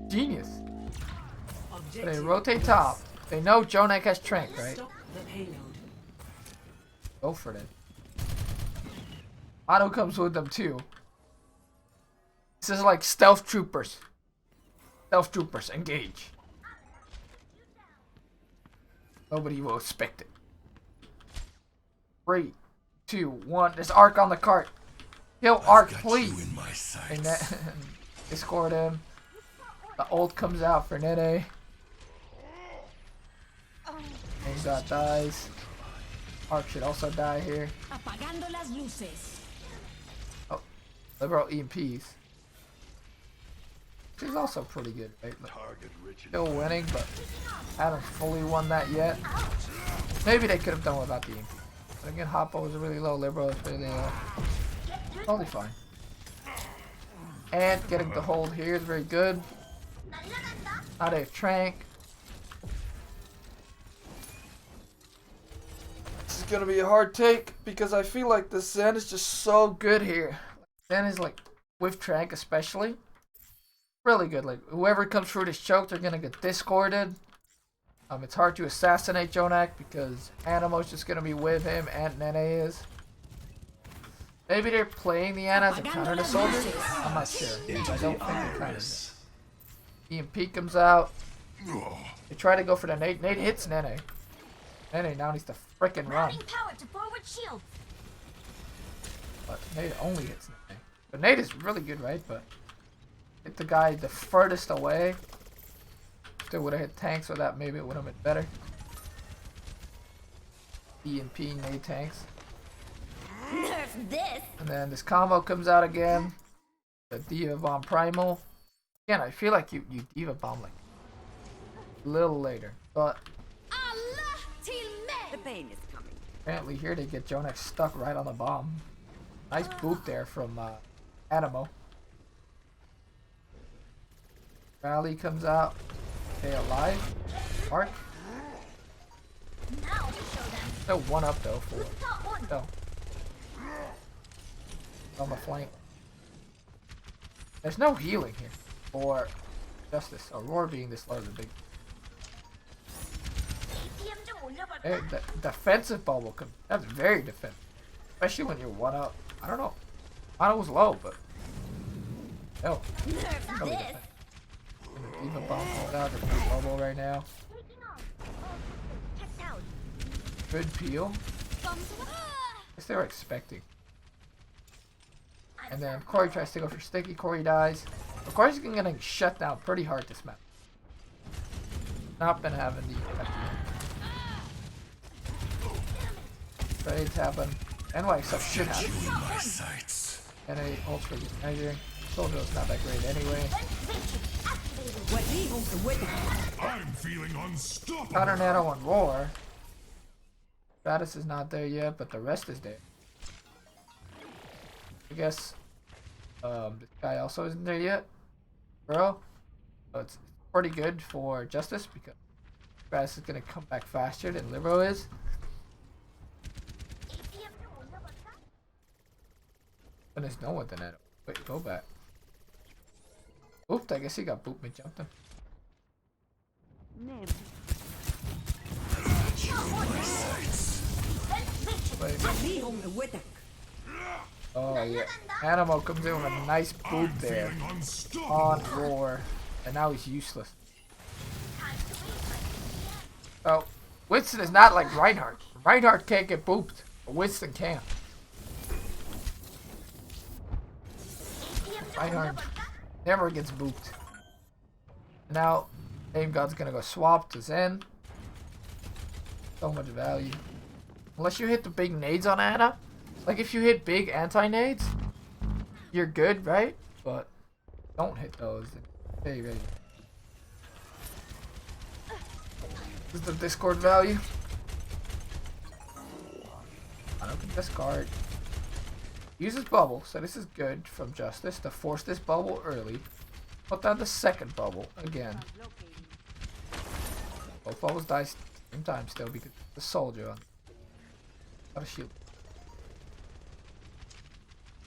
Genius. They rotate top. They know Jonak has Trank, right? Go for it. Auto comes with them too. This is like stealth troopers. Stealth troopers, engage. Nobody will expect it. 3, 2, 1. There's Arc on the cart. Kill Arc, please. And that escort him. The ult comes out for Nene. And dies. Arc should also die here. Oh, liberal EMPs. She's also pretty good, right? Still winning, but haven't fully won that yet. Maybe they could have done without the EMP. But again, Hoppo is really low, liberal is really low. Totally fine. And getting the hold here is very good. Now they have Trank. This is gonna be a hard take because I feel like the Zen is just so good here. Zen is like, with Trank especially, really good. Like, whoever comes through this choke, they're gonna get discorded. It's hard to assassinate Jonak because Animo's just gonna be with him and Nene is. Maybe they're playing the Ana as a counter to soldier? I'm not sure. I don't think they're kind of. EMP comes out. They try to go for the nade. Nade hits Nene. Nene now needs to frickin' run. But Nade only hits Nene. But Nade is really good, right? But hit the guy the furthest away. Still would have hit tanks, so that maybe it would have been better. EMP Nade tanks. Nerf this. And then this combo comes out again. The Diva Bomb Primal. Again, I feel like you Diva Bomb like a little later. But The pain is coming. Apparently here they get Jonax stuck right on the bomb. Nice boot there from Animo. Rally comes out. Stay alive. Mark. Now to show them. Still one up though for Who's top one? no. On the flank. There's no healing here for Justice. Aurora being this low is a big. APM 좀 올려볼까? Hey, the defensive bubble can that's very defensive. Especially when you're one up. I don't know. Mine was low, but no. Nerf Probably this. defensive. Even bomb pulled out the bubble right now. Taking off. Checked out. Good peel. Bombs away. Guess they were expecting. And then Corey tries to go for sticky. Corey dies. Of course, he's getting shut down pretty hard this map. Not been having the trades happen. NY stuff should happen. My sights. And a ultra measuring. Soldier's not that great anyway. I'm feeling unstoppable. Counter Nano on Roar. Stratus is not there yet, but the rest is there. I guess this guy also isn't there yet. Bro. So it's pretty good for Justice because Stratus is gonna come back faster than Libero is. APM 좀 올려볼까? And there's no one to Nano. Wait, go back. Oops, I guess he got booped and jumped him. My sights. Wait. Oh yeah. Animo comes in with a nice boot there Feeling unstoppable. on Roar. And now he's useless. Oh, Winston is not like Reinhardt. Reinhardt can't get booped, but Winston can. Reinhardt never gets booped. Now, Aim God's gonna go swap to Zen. So much value. Unless you hit the big nades on Ana. Like if you hit big anti-nades, you're good, right? But don't hit those. Very, very. This is the Discord value. I don't discard. Uses bubble, so this is good from Justice to force this bubble early. Put down the second bubble again. Both bubbles die same time still because the soldier on. Got a shield.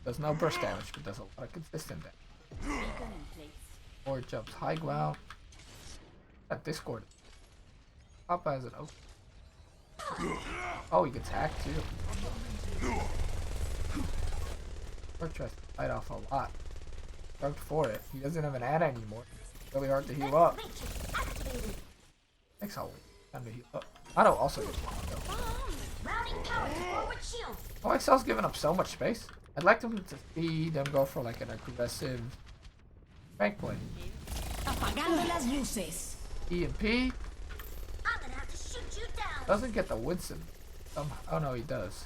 Does no burst damage, but does a lot of consistent damage. Or jumps high ground. That Discord. Papa has an open. Oh, he gets hacked too. Or tries to fight off a lot. Worked for it. He doesn't have an ad anymore. It's really hard to heal up. Thanks all time to heal up. Auto also gets one though. Routing power to forward shield. Oh, Excel's giving up so much space. I'd like them to see them go for like an aggressive rank play. Apagando las luces. EMP I'm gonna have to shoot you down. doesn't get the Winston. Oh no, he does.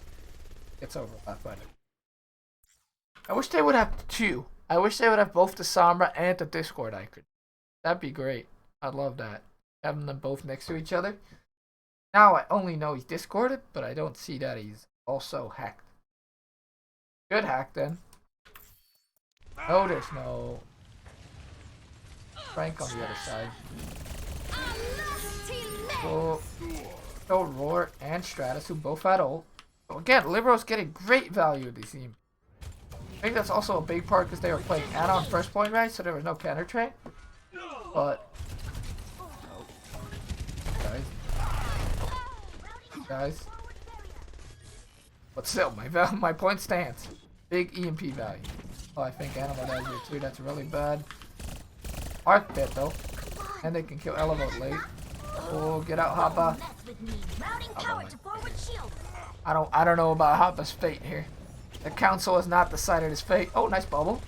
Gets over left by it. I wish they would have two. I wish they would have both the Sombra and the Discord icon. That'd be great. I'd love that. Having them both next to each other. Now I only know he's Discorded, but I don't see that he's also hacked. Good hack then. No, there's no Frank on the other side. So Roar and Stratus, who both had ult. So again, Libero's getting great value of this team. I think that's also a big part because they were playing Ana on first point, right? So there was no counter trade. But guys, but still, my point stands. Big EMP value. Oh, I think Animal dies here too. That's really bad. Arc dead though, and they can kill Elevote late. Oh, get out, Hoppa. I don't know about Hoppa's fate here. The council has not decided his fate. Oh, nice bubble.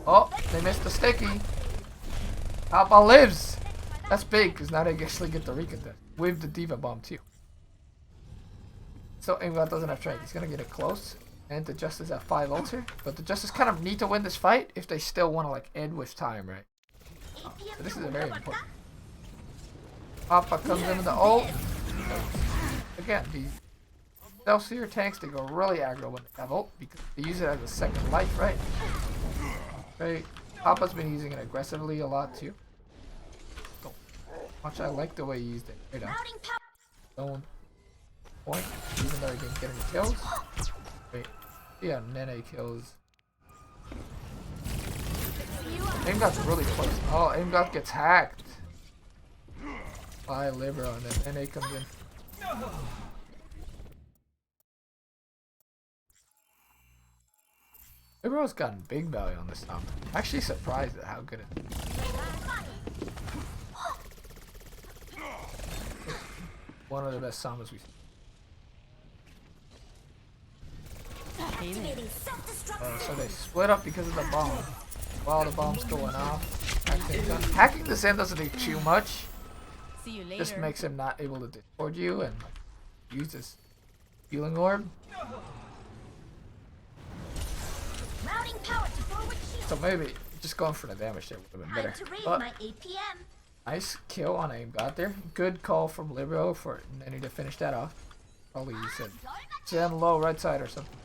Oh, they missed the sticky. Hoppa lives. That's big because now they actually get the Rika death with the Diva bomb too. So Ingvar doesn't have trade. He's gonna get it close. And the Justice at 5 ulter. But the Justice kind of need to win this fight if they still want to like end with time, right? So this is a very important. Papa comes in with the ult. again, these Excelsior tanks, they go really aggro when they have ult because they use it as a second life, right? Right. Papa's been using it aggressively a lot too. Much I like the way he used it. Right now. Don't point, even though he didn't get any kills. Wait. Yeah, Nene kills. Aimgot's really close. Oh, Aimgot gets hacked by Libero, and then Nene comes in. Libero's gotten big value on this song. I'm actually surprised at how good it is. One of the best Samas we've seen. So they split up because of the bomb. While the bomb's going off, hacking this in doesn't do too much. See you later. Just makes him not able to discord you and use his healing orb. So maybe just going for the damage there would have been better. But nice kill on Aimgot there. Good call from Libero for Nenny to finish that off. Probably you said 10 low right side or something.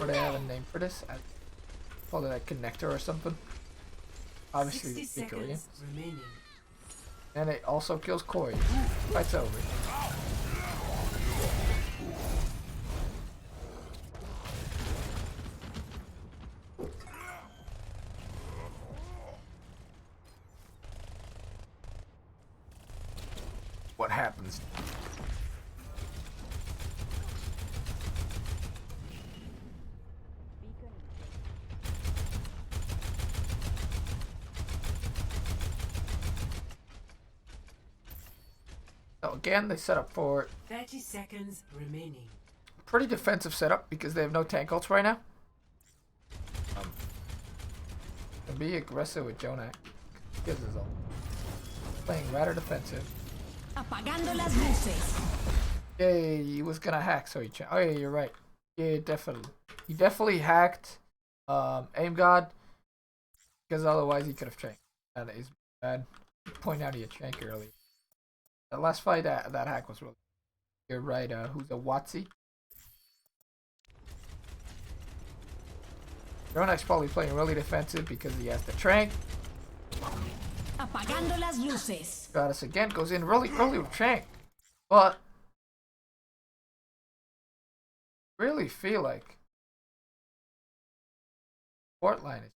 Or they have a name for this. I call it a connector or something. Obviously the Korean. And it also kills Corey. Fight's over. What happens? So again, they set up for 30 seconds remaining. pretty defensive setup because they have no tank ults right now. And be aggressive with Jonak. Gives his ult. Playing rather defensive. Apagando las luces. Yay, he was gonna hack, so he oh yeah, you're right. Yeah, definitely. He definitely hacked Aim God because otherwise he could have tranked. That is bad. Point out he had trank earlier. The last fight that hack was really. You're right. Who's a Watsy? Ronak's probably playing really defensive because he has the trank. Apagando las luces. Got us again. Goes in really with trank, but really feel like support line is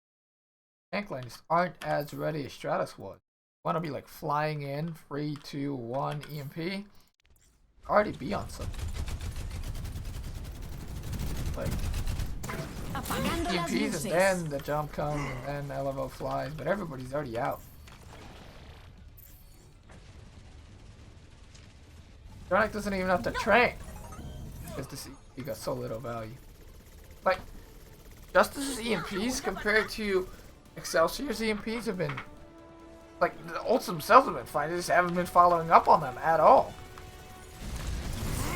tank lines aren't as ready as Stratus was. Want to be like flying in 3, 2, 1 EMP. Already be on something. Like EMPs and then the jump comes and then LFO flies, but everybody's already out. Dronik doesn't even have to train because this EMP got so little value. Like Justice's EMPs compared to Excelsior's EMPs have been like the ults themselves have been fine. They just haven't been following up on them at all.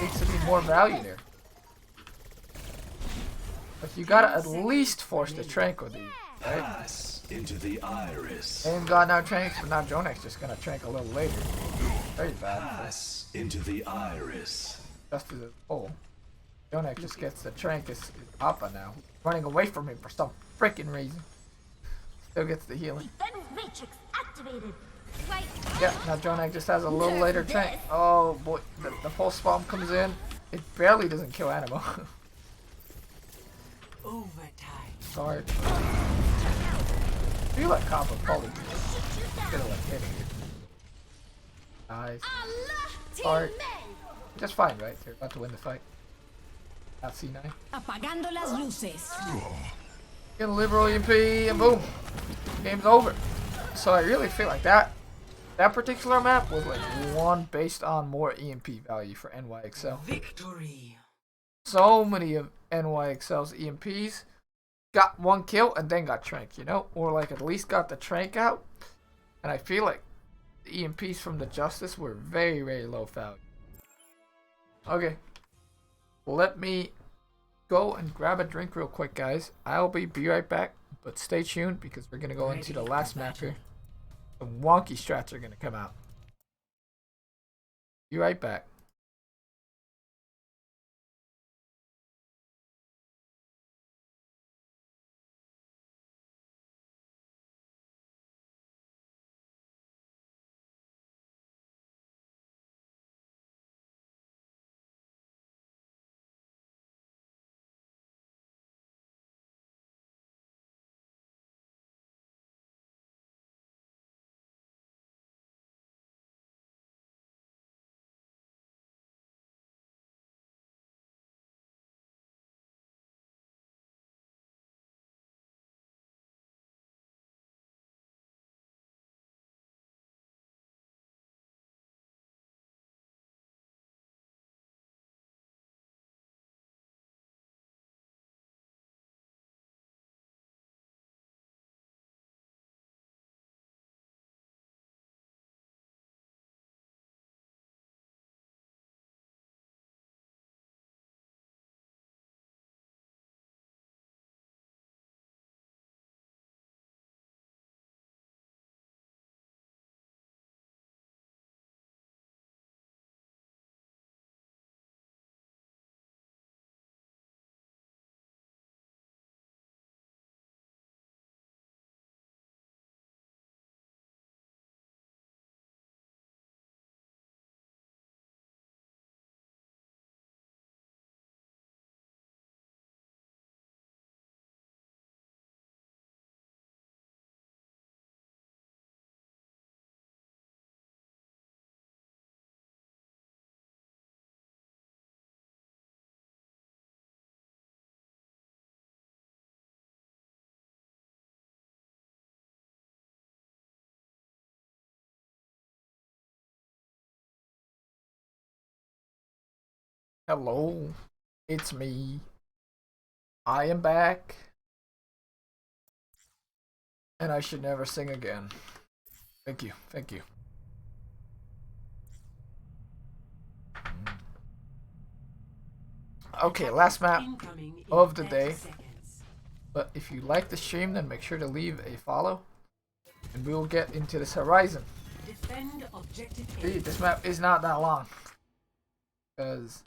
Needs to be more value there. But you gotta at least force the trank with these, right? Pass into the iris. Aim God now tranks, but now Jonak's just gonna trank a little later. Very bad. Pass into the iris. Just as a whole. Jonak just gets the trank is Papa now. Running away from him for some freaking reason. Still gets the healing. Defense matrix activated. Wait. Yeah, now Jonak just has a little later trank. Oh boy, the pulse bomb comes in. It barely doesn't kill Animo. Overtime. Sorry. I feel like Copper probably could have like hitting it. Nice. Sorry. Just fine, right? They're about to win the fight. Out C9. Apagando las luces. Get a liberal EMP and boom. Game's over. So I really feel like that particular map was like one based on more EMP value for NYXL. Victory. So many of NYXL's EMPs got one kill and then got trank, you know? Or like at least got the trank out. And I feel like the EMPs from the Justice were very, very low value. Okay. Let me go and grab a drink real quick, guys. I'll be right back. But stay tuned because we're going to go into the last map here. The wonky strats are going to come out. Be right back. Hello, it's me. I am back. And I should never sing again. Thank you, thank you. Okay, last map of the day. But if you like the stream, then make sure to leave a follow. And we will get into this horizon. See, this map is not that long. Because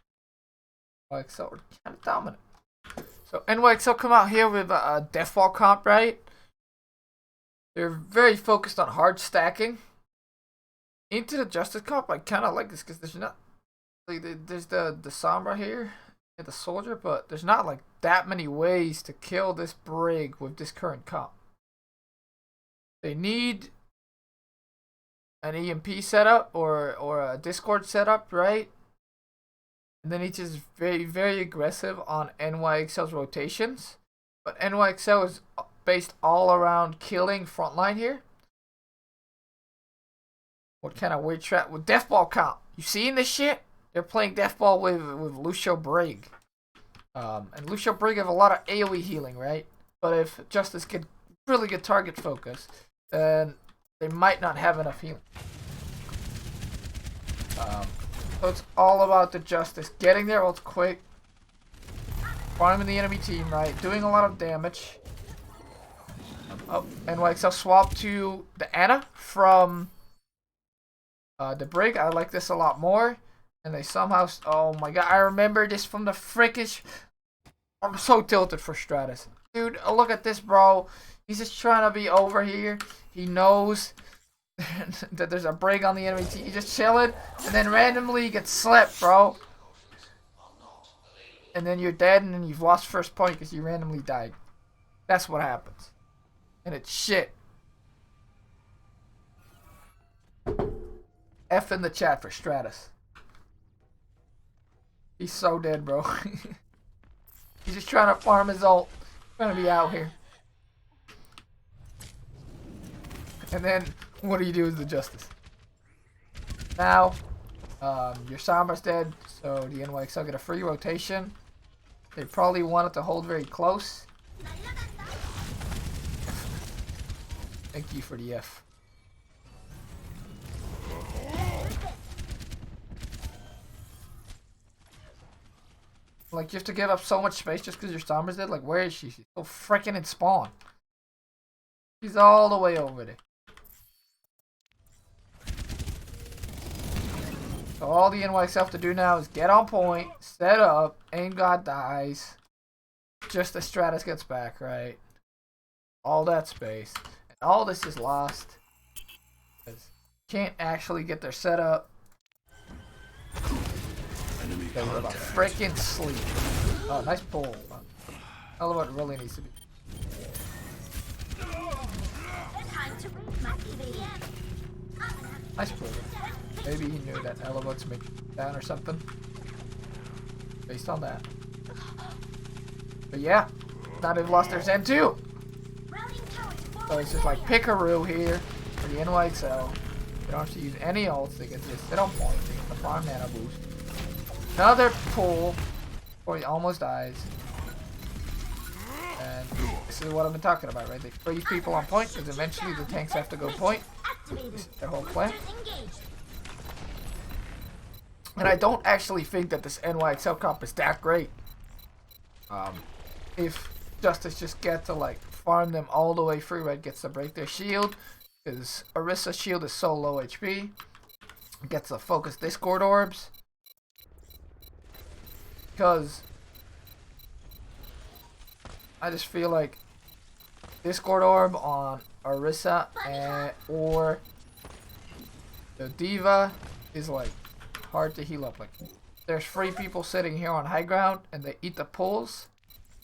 NYXL are kind of dominant. So NYXL come out here with a deathball comp, right? They're very focused on hard stacking. Into the Justice comp, I kind of like this because there's not... Like, there's the Sombra here. And the Soldier, but there's not like that many ways to kill this Brig with this current comp. They need an EMP setup or a Discord setup, right? And then he's just very, very aggressive on NYXL's rotations. But NYXL is based all around killing frontline here. What kind of weird trap with Deathball comp? You seeing this shit? They're playing Deathball with Lucio Brig. And Lucio Brig have a lot of AoE healing, right? But if Justice get really good target focus, then they might not have enough healing. So it's all about the Justice getting their ults quick, farming the enemy team, right? Doing a lot of damage. Oh, NYXL swap to the Ana from the Brig. I like this a lot more. And they somehow... Oh my god, I remember this from the frickish... I'm so tilted for Stratus. Dude, look at this, bro. He's just trying to be over here. He knows that there's a Brig on the enemy team. He's just chilling. And then randomly he gets slept, bro. And then you're dead and then you've lost first point because you randomly died. That's what happens. And it's shit. F in the chat for Stratus. He's so dead, bro. He's just trying to farm his ult. Trying to be out here. And then, what do you do as the Justice? Now, your Sombra's dead, so the NYXL get a free rotation. They probably want it to hold very close. Thank you for the F. Like, you have to give up so much space just because your Sombra's dead? Like, where is she? She's so freaking in spawn. She's all the way over there. So all the NYX have to do now is get on point, set up, aim god dies. Just the Stratus gets back, right? All that space. And all this is lost. Because can't actually get their setup. They were about freaking sleep. Oh, nice pull. I love what it really needs to be. Nice pull. Maybe he knew that Elevote's make down or something. Based on that. But yeah, now they've lost their Zen too. So it's just like Pickaroo here for the NYXL. They don't have to use any ults. They can just sit on point. They get the farm mana boost. Another pull before he almost dies. And this is what I've been talking about, right? They freeze people on point because eventually the tanks have to go point. This is their whole plan. And I don't actually think that this NYXL comp is that great. If Justice just get to like farm them all the way through, right? Gets to break their shield. Because Orissa's shield is so low HP. Gets to focus Discord orbs. Because I just feel like Discord orb on Orisa or the Diva is like hard to heal up. Like there's 3 people sitting here on high ground and they eat the pulls.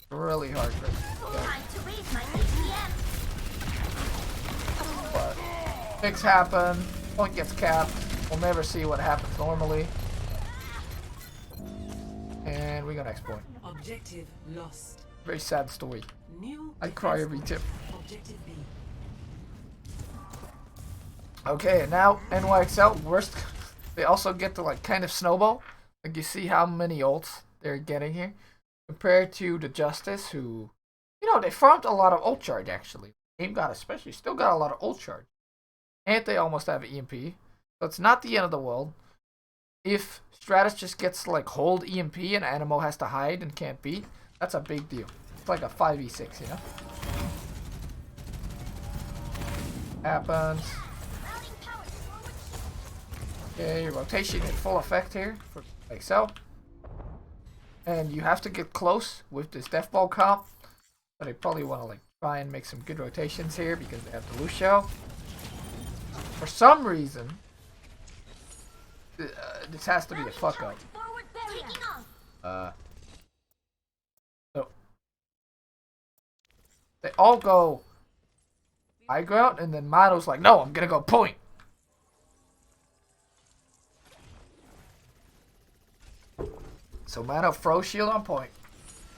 Really hard for but things happen. Point gets capped. We'll never see what happens normally. And we got next point. Objective lost. Very sad story. New I cry every tip. Objective B. Okay, and now NYXL worst. They also get to like kind of snowball. Like you see how many ults they're getting here compared to the Justice, who, you know, they farmed a lot of ult charge actually. Aim God especially still got a lot of ult charge, and they almost have EMP, so it's not the end of the world. If Stratus just gets like hold EMP and Animo has to hide and can't beat, that's a big deal. It's like a 5v6, you know? Happens. Okay, rotation in full effect here, for like so. And you have to get close with this Death Ball comp. But I probably want to like try and make some good rotations here because they have the Lucio. For some reason, this has to be a fuck up. So they all go high ground, and then Mano's like, no, I'm gonna go point. So Mano froze shield on point.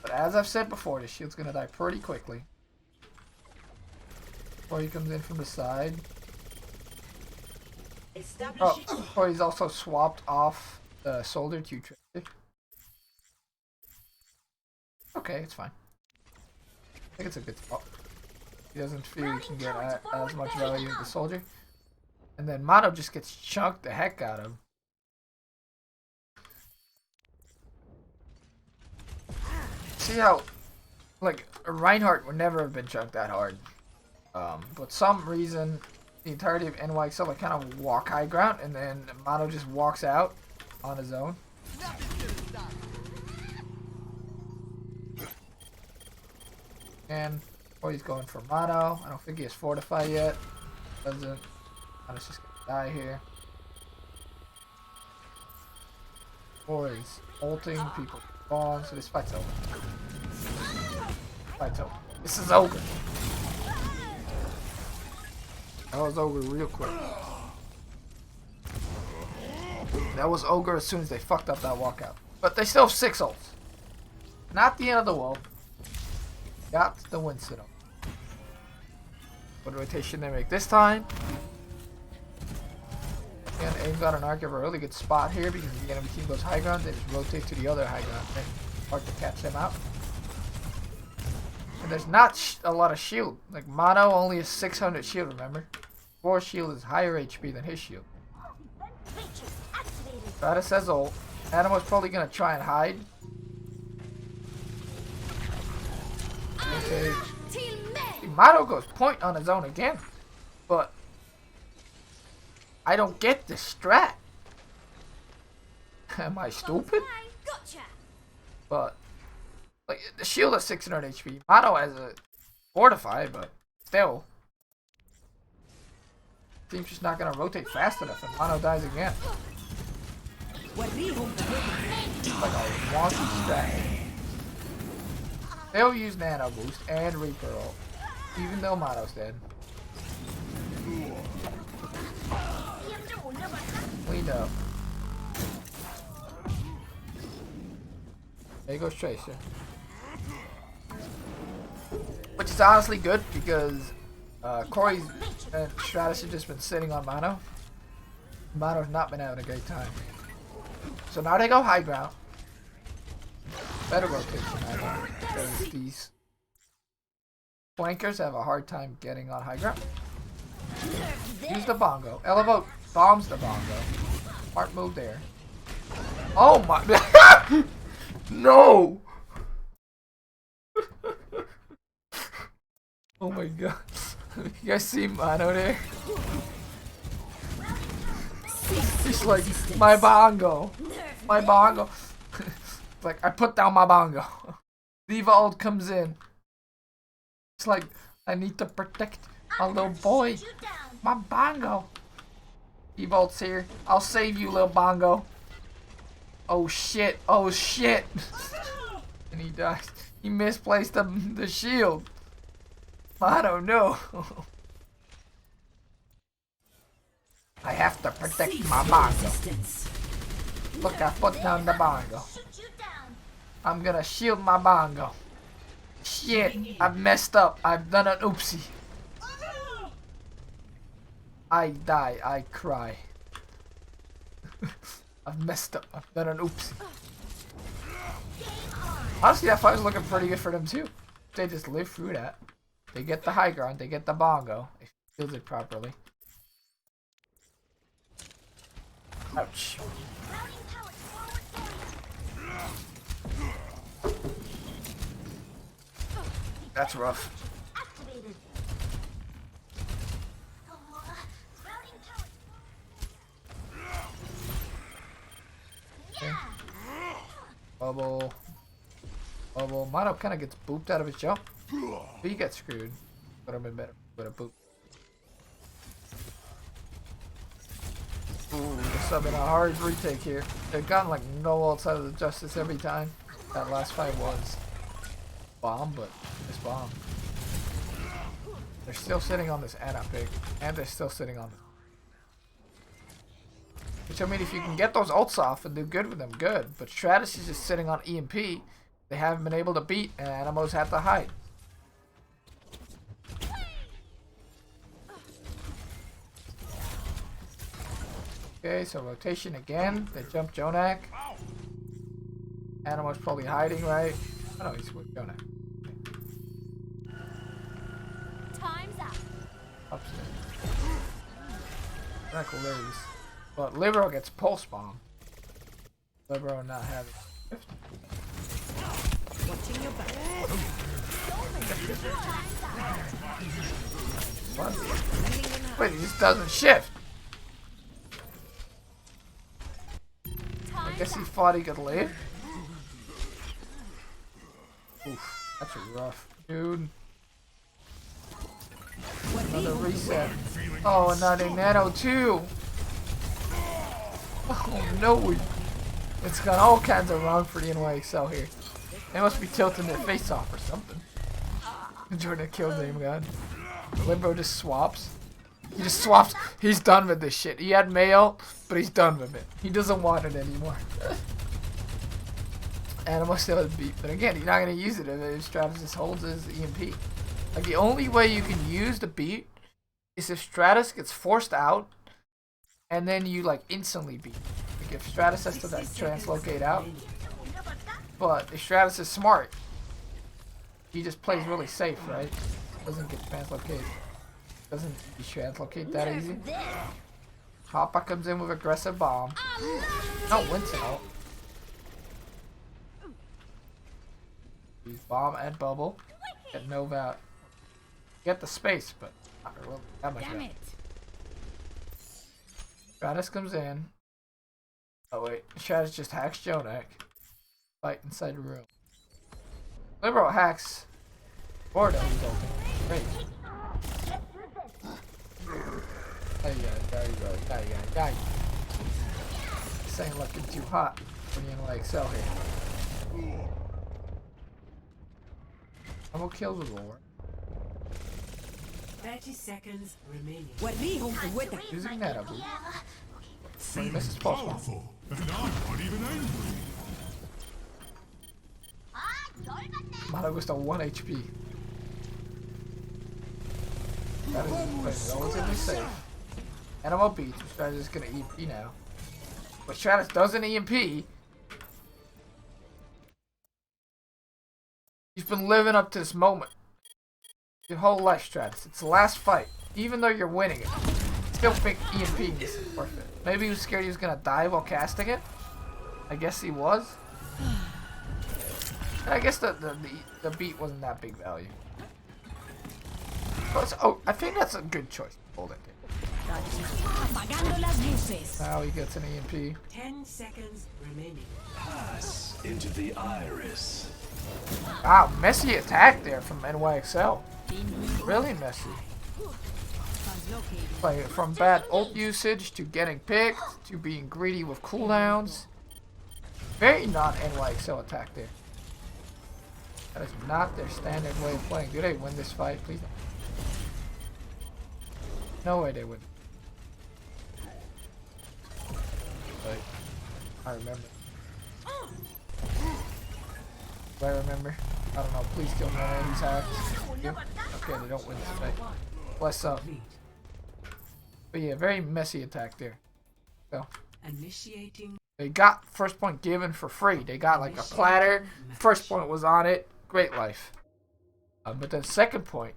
But as I've said before, the shield's gonna die pretty quickly. Before he comes in from the side. Oh, or he's also swapped off the Soldier to Tracer. Okay, it's fine. I think it's a good spot. He doesn't feel he can get as much value as the Soldier. And then Mano just gets chunked the heck out of him. See how, like, Reinhardt would never have been chunked that hard. But some reason, the entirety of NYXL like, kind of walk high ground, and then Mano just walks out on his own. And, oh, he's going for Mano. I don't think he has Fortify yet. Doesn't. Mano's just gonna die here. Or he's ulting, people spawn, so this fight's over. Fight's over. This is over. That was over real quick. That was over as soon as they fucked up that walkout. But they still have 6 ults. Not the end of the world. Got the Winston up. What rotation they make this time? And Aim got an Arc of a really good spot here because if the enemy team goes high ground, they just rotate to the other high ground. And hard to catch them out. And there's not a lot of shield. Like Mano only has 600 shield, remember? 4 shield is higher HP than his shield. Stratus says ult. Animo's probably gonna try and hide. Okay. Mano goes point on his own again. But I don't get this strat. Am I stupid? Gotcha. But like the shield is 600 HP. Mano has a fortify, but still. Team's just not gonna rotate fast enough and Mano dies again. Like a wonky strat. They'll use Nano Boost and Reaper ult, even though Mano's dead. We know. There goes Tracer. Which is honestly good because Corey's and Stratus have just been sitting on Mano. Mano's not been having a great time. So now they go high ground. Better rotation, I think, because these flankers have a hard time getting on high ground. Use the bongo. Elevote bombs the bongo. Smart move there. Oh my! No! Oh my god. You guys see Mano there? He's like, my bongo. My bongo. Like, I put down my bongo. Diva ult comes in. It's like, I need to protect my little boy. My bongo. Diva ult's here. I'll save you, little bongo. Oh shit. Oh shit. And he dies. He misplaced the shield. I don't know. I have to protect my bongo. Look, I put down the bongo. I'm gonna shield my bongo. Shit, I've messed up. I've done an oopsie. I die. I cry. I've messed up. I've done an oopsie. Honestly, that fight's looking pretty good for them too. They just live through that. They get the high ground. They get the bongo. They shield it properly. Ouch. That's rough. Okay. Bubble. Bubble. Mano kind of gets booped out of his jump. He gets screwed. But I'm in better with a boop. Ooh, just subbing a hard retake here. They've gotten like no ults out of the Justice every time. That last fight was bomb, but it's bomb. They're still sitting on this Ana pick, and they're still sitting on it. Which, I mean, if you can get those ults off and do good with them, good. But Stratus is just sitting on EMP. They haven't been able to beat, and Animos have to hide. Okay, so rotation again. They jump Jonak. Animal's probably hiding, right? Oh no, he's with Jonak. Time's up. Upstairs. Jonak lives. But Libero gets pulse bomb. Libero not having shift. Watching your back. What? Wait, he just doesn't shift. I guess he thought he could live. Oof, that's rough, dude. Another reset. Oh, another nano too. Oh no, it's got all kinds of wrong for the NY Excel here. They must be tilting their face off or something. Jordan killed Name God. Limbo just swaps. He just swaps. He's done with this shit. He had mail, but he's done with it. He doesn't want it anymore. Animal still has beat, but again, he's not gonna use it if Stratus just holds his EMP. Like the only way you can use the beat is if Stratus gets forced out, and then you like instantly beat. Like if Stratus has to like translocate out, but if Stratus is smart, he just plays really safe, right? Doesn't get translocated. Doesn't translocate that easy. Hoppa comes in with aggressive bomb. No, Winston ult. Use bomb and bubble. Get no value. Get the space, but not really that much Damn value. it. Stratus comes in. Oh wait, Shaz just hacks Jonak. Fight inside the room. Liberal hacks. Bordeaux is open. Great. There you go. Now you. This ain't looking too hot when you're in like Excel here. I'm gonna kill the Lord. 30 seconds remaining. Using that up. This is possible. Powerful, and I'm not even angry. Mano goes to 1 HP. That is relatively safe. Animal beats, Stratus is gonna EMP now. But Stratus doesn't EMP. You've been living up to this moment. Your whole life, Stratus. It's the last fight. Even though you're winning it. Still think EMP is worth it. Maybe he was scared he was gonna die while casting it. I guess he was. And I guess the beat wasn't that big value. Oh, I think that's a good choice. Hold it. Now he gets an EMP. 10 seconds remaining. Pass into the iris. Wow, messy attack there from NYXL. Really messy. Like, from bad ult usage to getting picked to being greedy with cooldowns. Very not NYXL attack there. That is not their standard way of playing. Do they win this fight? Please don't. No way they would. But I remember. Do I remember? I don't know. Please kill me on these hacks. Yep. Okay, they don't win this fight. Bless up. But yeah, very messy attack there. So Initiating. they got first point given for free. They got like a platter. First point was on it. Great life. But then second point,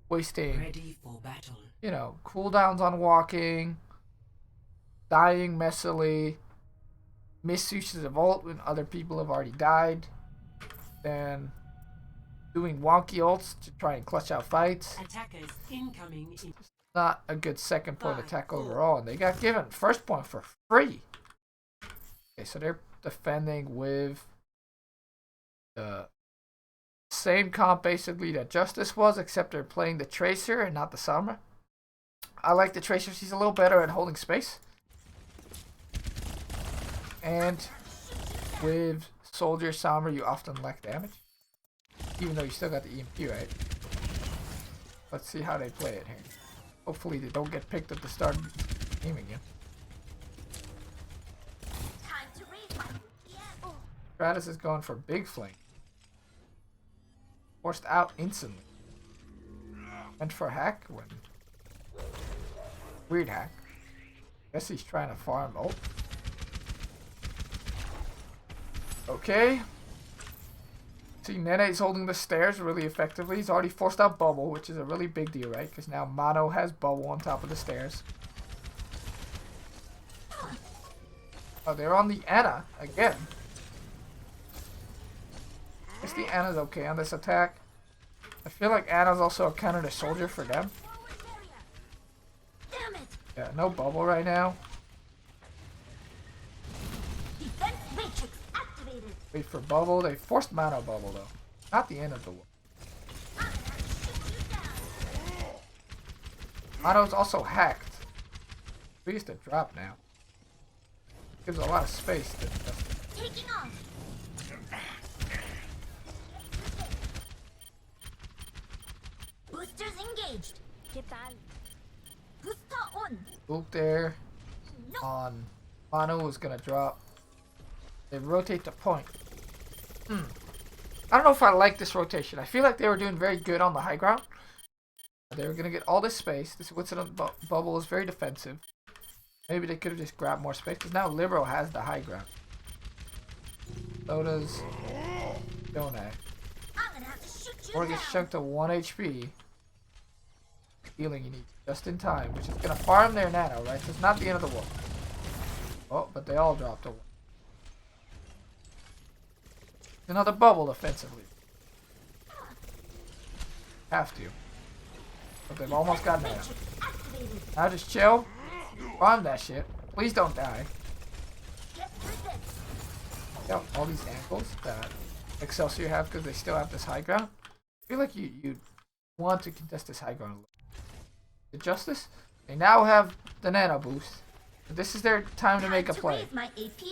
wasting, Ready for battle. you know, cooldowns on walking, dying messily, misuses of ult when other people have already died, then doing wonky ults to try and clutch out fights. Attackers incoming. Not a good second point attack overall, and they got given first point for free. Okay, so they're defending with the same comp basically that Justice was, except they're playing the Tracer and not the Sombra. I like the Tracer. She's a little better at holding space. And with Soldier Sombra, you often lack damage, even though you still got the EMP, right? Let's see how they play it here. Hopefully they don't get picked at the start of the game again. Stratus is going for Big Flame. Forced out instantly. Went for a hack when weird hack. Guess he's trying to farm ult. Okay. See, Nene's holding the stairs really effectively. He's already forced out Bubble, which is a really big deal, right? Because now Mono has Bubble on top of the stairs. Oh, they're on the Ana again. I guess the Ana's okay on this attack. I feel like Ana's also a counter to Soldier for them. Yeah, no Bubble right now. Wait for Bubble. They forced Mono Bubble though. Not the end of the world. Mono's also hacked. We used to drop now. Gives a lot of space to Taking off. Boosters engaged. ¿Qué tal? Booster on. Loop there on Mono is gonna drop. They rotate the point. I don't know if I like this rotation. I feel like they were doing very good on the high ground. They were gonna get all this space. This Witson bubble is very defensive. Maybe they could have just grabbed more space because now Libero has the high ground. So does Donut. Or gets chunked to 1 HP. Healing you need just in time, which is gonna farm their nano, right? So it's not the end of the world. Oh, but they all dropped a 1. Another bubble defensively. Have to. But they've almost got nano. Now just chill. Farm that shit. Please don't die. Got all these angles that Excelsior have because they still have this high ground. I feel like you want to contest this high ground a little. The Justice, they now have the nano boost. This is their time to make a play.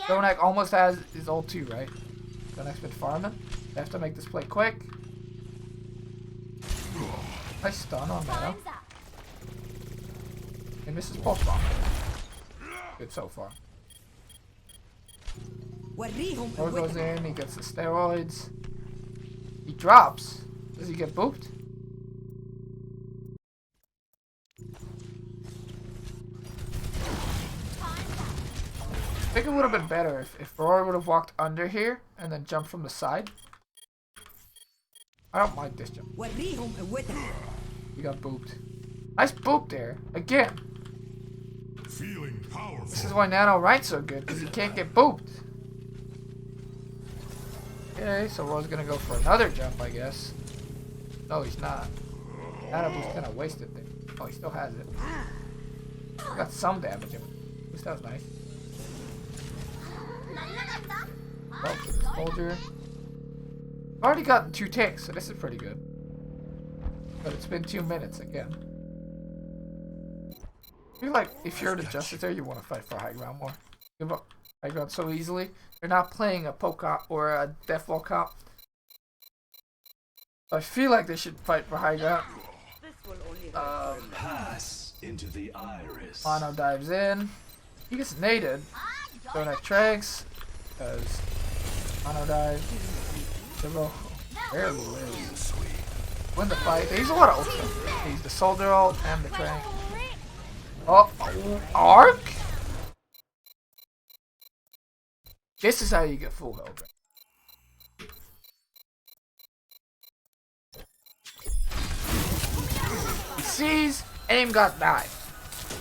Jonak almost has his ult too, right? Jonak's been farming. They have to make this play quick. Nice stun on nano. And misses pulse bomb. Good so far. Thor goes in, he gets the steroids. He drops. Does he get booped? I think it would have been better if Roar would have walked under here and then jumped from the side. I don't mind this jump. He got booped. Nice boop there. Again. Feeling powerful. This is why Nano Ryan's so good, because he can't get booped. Okay, so Roar's gonna go for another jump, I guess. No, he's not. Nano Boost kind of wasted there. Oh, he still has it. He got some damage in it. Boost, that was nice. Oh, soldier. I've already gotten 2 ticks, so this is pretty good. But it's been 2 minutes again. I feel like if you're the Justice there, you want to fight for high ground more. Give up high ground so easily. They're not playing a poke comp or a deathball comp. So I feel like they should fight for high ground. Pass into the iris. Mono dives in. He gets naded. Jonak Tregs. Because Mono dives. Civil barely lives. Win the fight. They use a lot of ult. They use the soldier ult and the Trang. Oh, Arc? This is how you get full health. He sees, aim got died.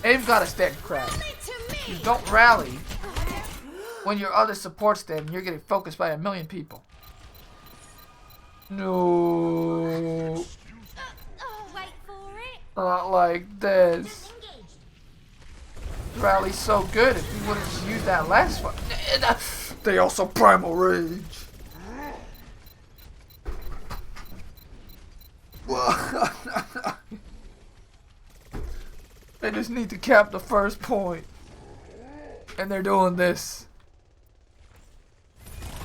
Aim got a dead crab. You don't rally when your other support's dead and you're getting focused by 1,000,000 people. No. Wait for it. Not like this. Rally's so good if he would have just used that last one. They also primal rage. They just need to cap the first point. And they're doing this.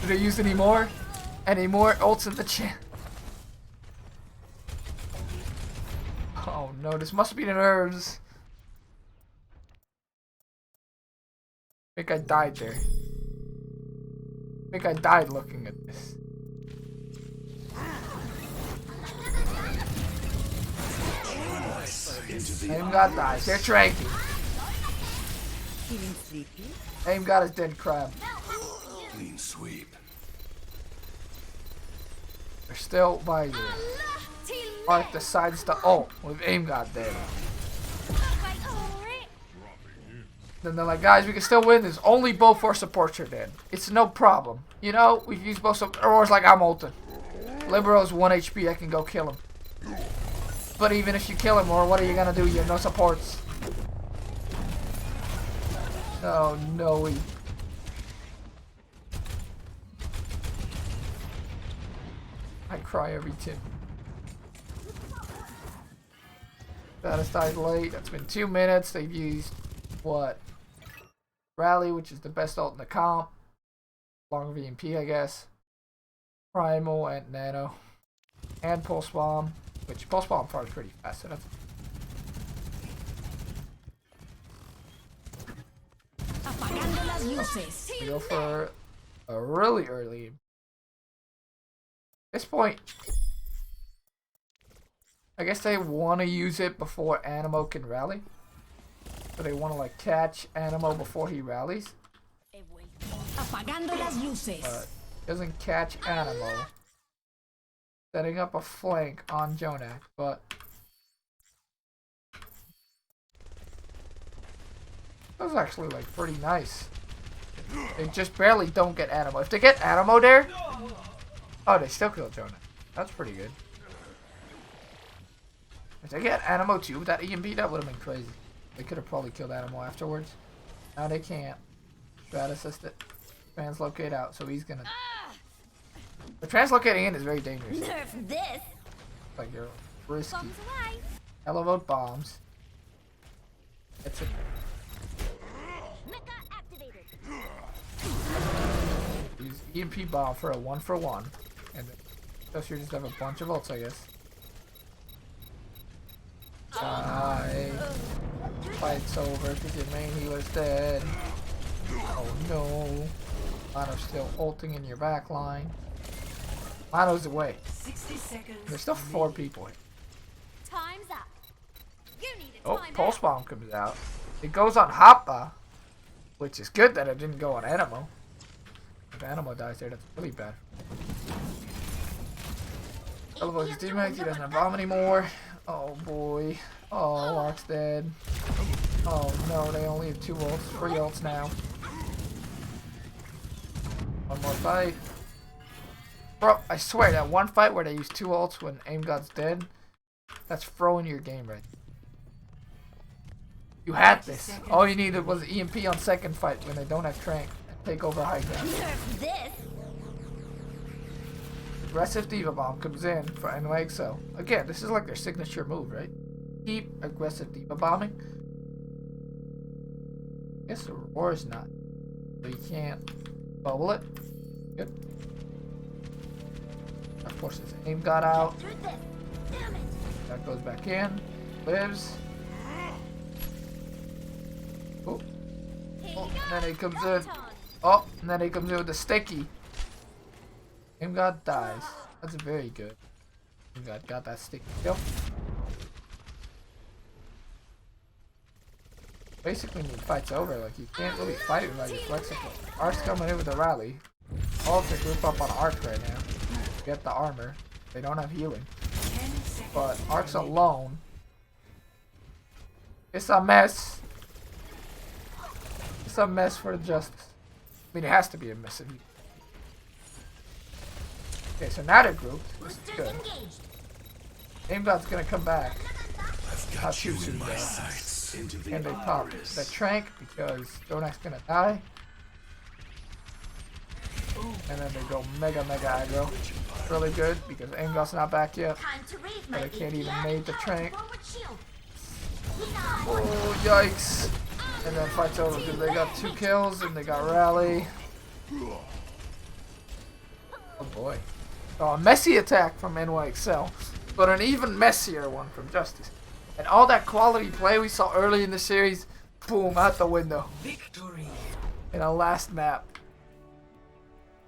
Do they use any more? Any more ults in the chat? Oh no, this must be the nerves. I think I died there. I think I died looking at this. Aim God dies. They're tranking. Aim God is dead crab. Clean sweep. They're still visor. Mark decides to ult with Aim God dead. Then they're like, guys, we can still win this. Only both our supports are dead. It's no problem. You know, we've used both supports. Roar's like, I'm ulting. Libero's 1 HP, I can go kill him. But even if you kill him, or what are you gonna do? You have no supports. Oh, no. I cry every tip. Status died late. That's been 2 minutes. They've used, what? Rally, which is the best ult in the comp. Long VMP, I guess. Primal and Nano. And Pulse Bomb. Which Pulse Bomb far is pretty fast. So that's... We go for a really early. At this point, I guess they want to use it before Animo can rally. So they want to like catch Animo before he rallies. But doesn't catch Animo. Setting up a flank on Jonak, but that was actually like pretty nice. They just barely don't get Animo. If they get Animo there, oh, they still kill Jonak. That's pretty good. If they get Animo too with that EMP, that would have been crazy. They could have probably killed Animo afterwards. Now they can't. Strat assist it. translocate out, so he's gonna. The translocating in is very dangerous. Nerf this. Like you're risky. Bombs away. Elevote bombs. It's a Mecha activated. use EMP bomb for a 1-for-1, and then Excelsior just have a bunch of ults, I guess. Die. Fight's over because your main healer's dead. Oh no. Mono's still ulting in your back line. Mono's away. 60 seconds. There's still 4 people here. Time's up. You need a Oh, timeout. Pulse Bomb comes out. It goes on Hoppa, which is good that it didn't go on Animo. If Animo dies there, that's really bad. Elevote's teammate, he doesn't have bomb anymore. Oh boy. Oh, Lark's dead. Oh no, they only have 2 ults. 3 ults now. One more fight. Bro, I swear that one fight where they use 2 ults when Aim God's dead, that's throwing your game right. You had this. All you needed was EMP on second fight when they don't have Trank and take over high ground. Nerf this. Aggressive Diva Bomb comes in for NYXO. Again, this is like their signature move, right? Keep aggressive Diva Bombing. I guess the Roar is not. So you can't bubble it. Good. Of course, his aim got out. Through this. Damn it. That goes back in. Lives. Oh, Here oh, you go. and then he comes in. Proton. Oh, and then he comes in with the sticky. Aim God dies. That's very good. Aim God got that sticky kill. Basically, when the fight's over, like you can't really fight it without your flexible. Ark's coming in with a rally. All to group up on Ark right now. Get the armor. They don't have healing. 10 seconds. But Ark's alone. It's a mess. It's a mess for the Justice. I mean, it has to be a mess if you. Okay, so now they're grouped. This is Boosters good. engaged. Aim God's gonna come back. I've I'll got shoot you in you my down. sights. Into the And they pop iris. the Trank because Donak's gonna die. And then they go mega aggro. Really good because Aimgod's not back yet. Time to raise But my I can't even APM make the powered Trank. forward shield. Oh, yikes. And then fight's over because they got 2 kills and they got rally. Oh boy. So a messy attack from NYXL, but an even messier one from Justice. And all that quality play we saw early in the series, boom, out the window Victory. in a last map.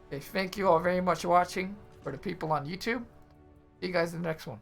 Okay, thank you all very much for watching. For the people on YouTube, see you guys in the next one.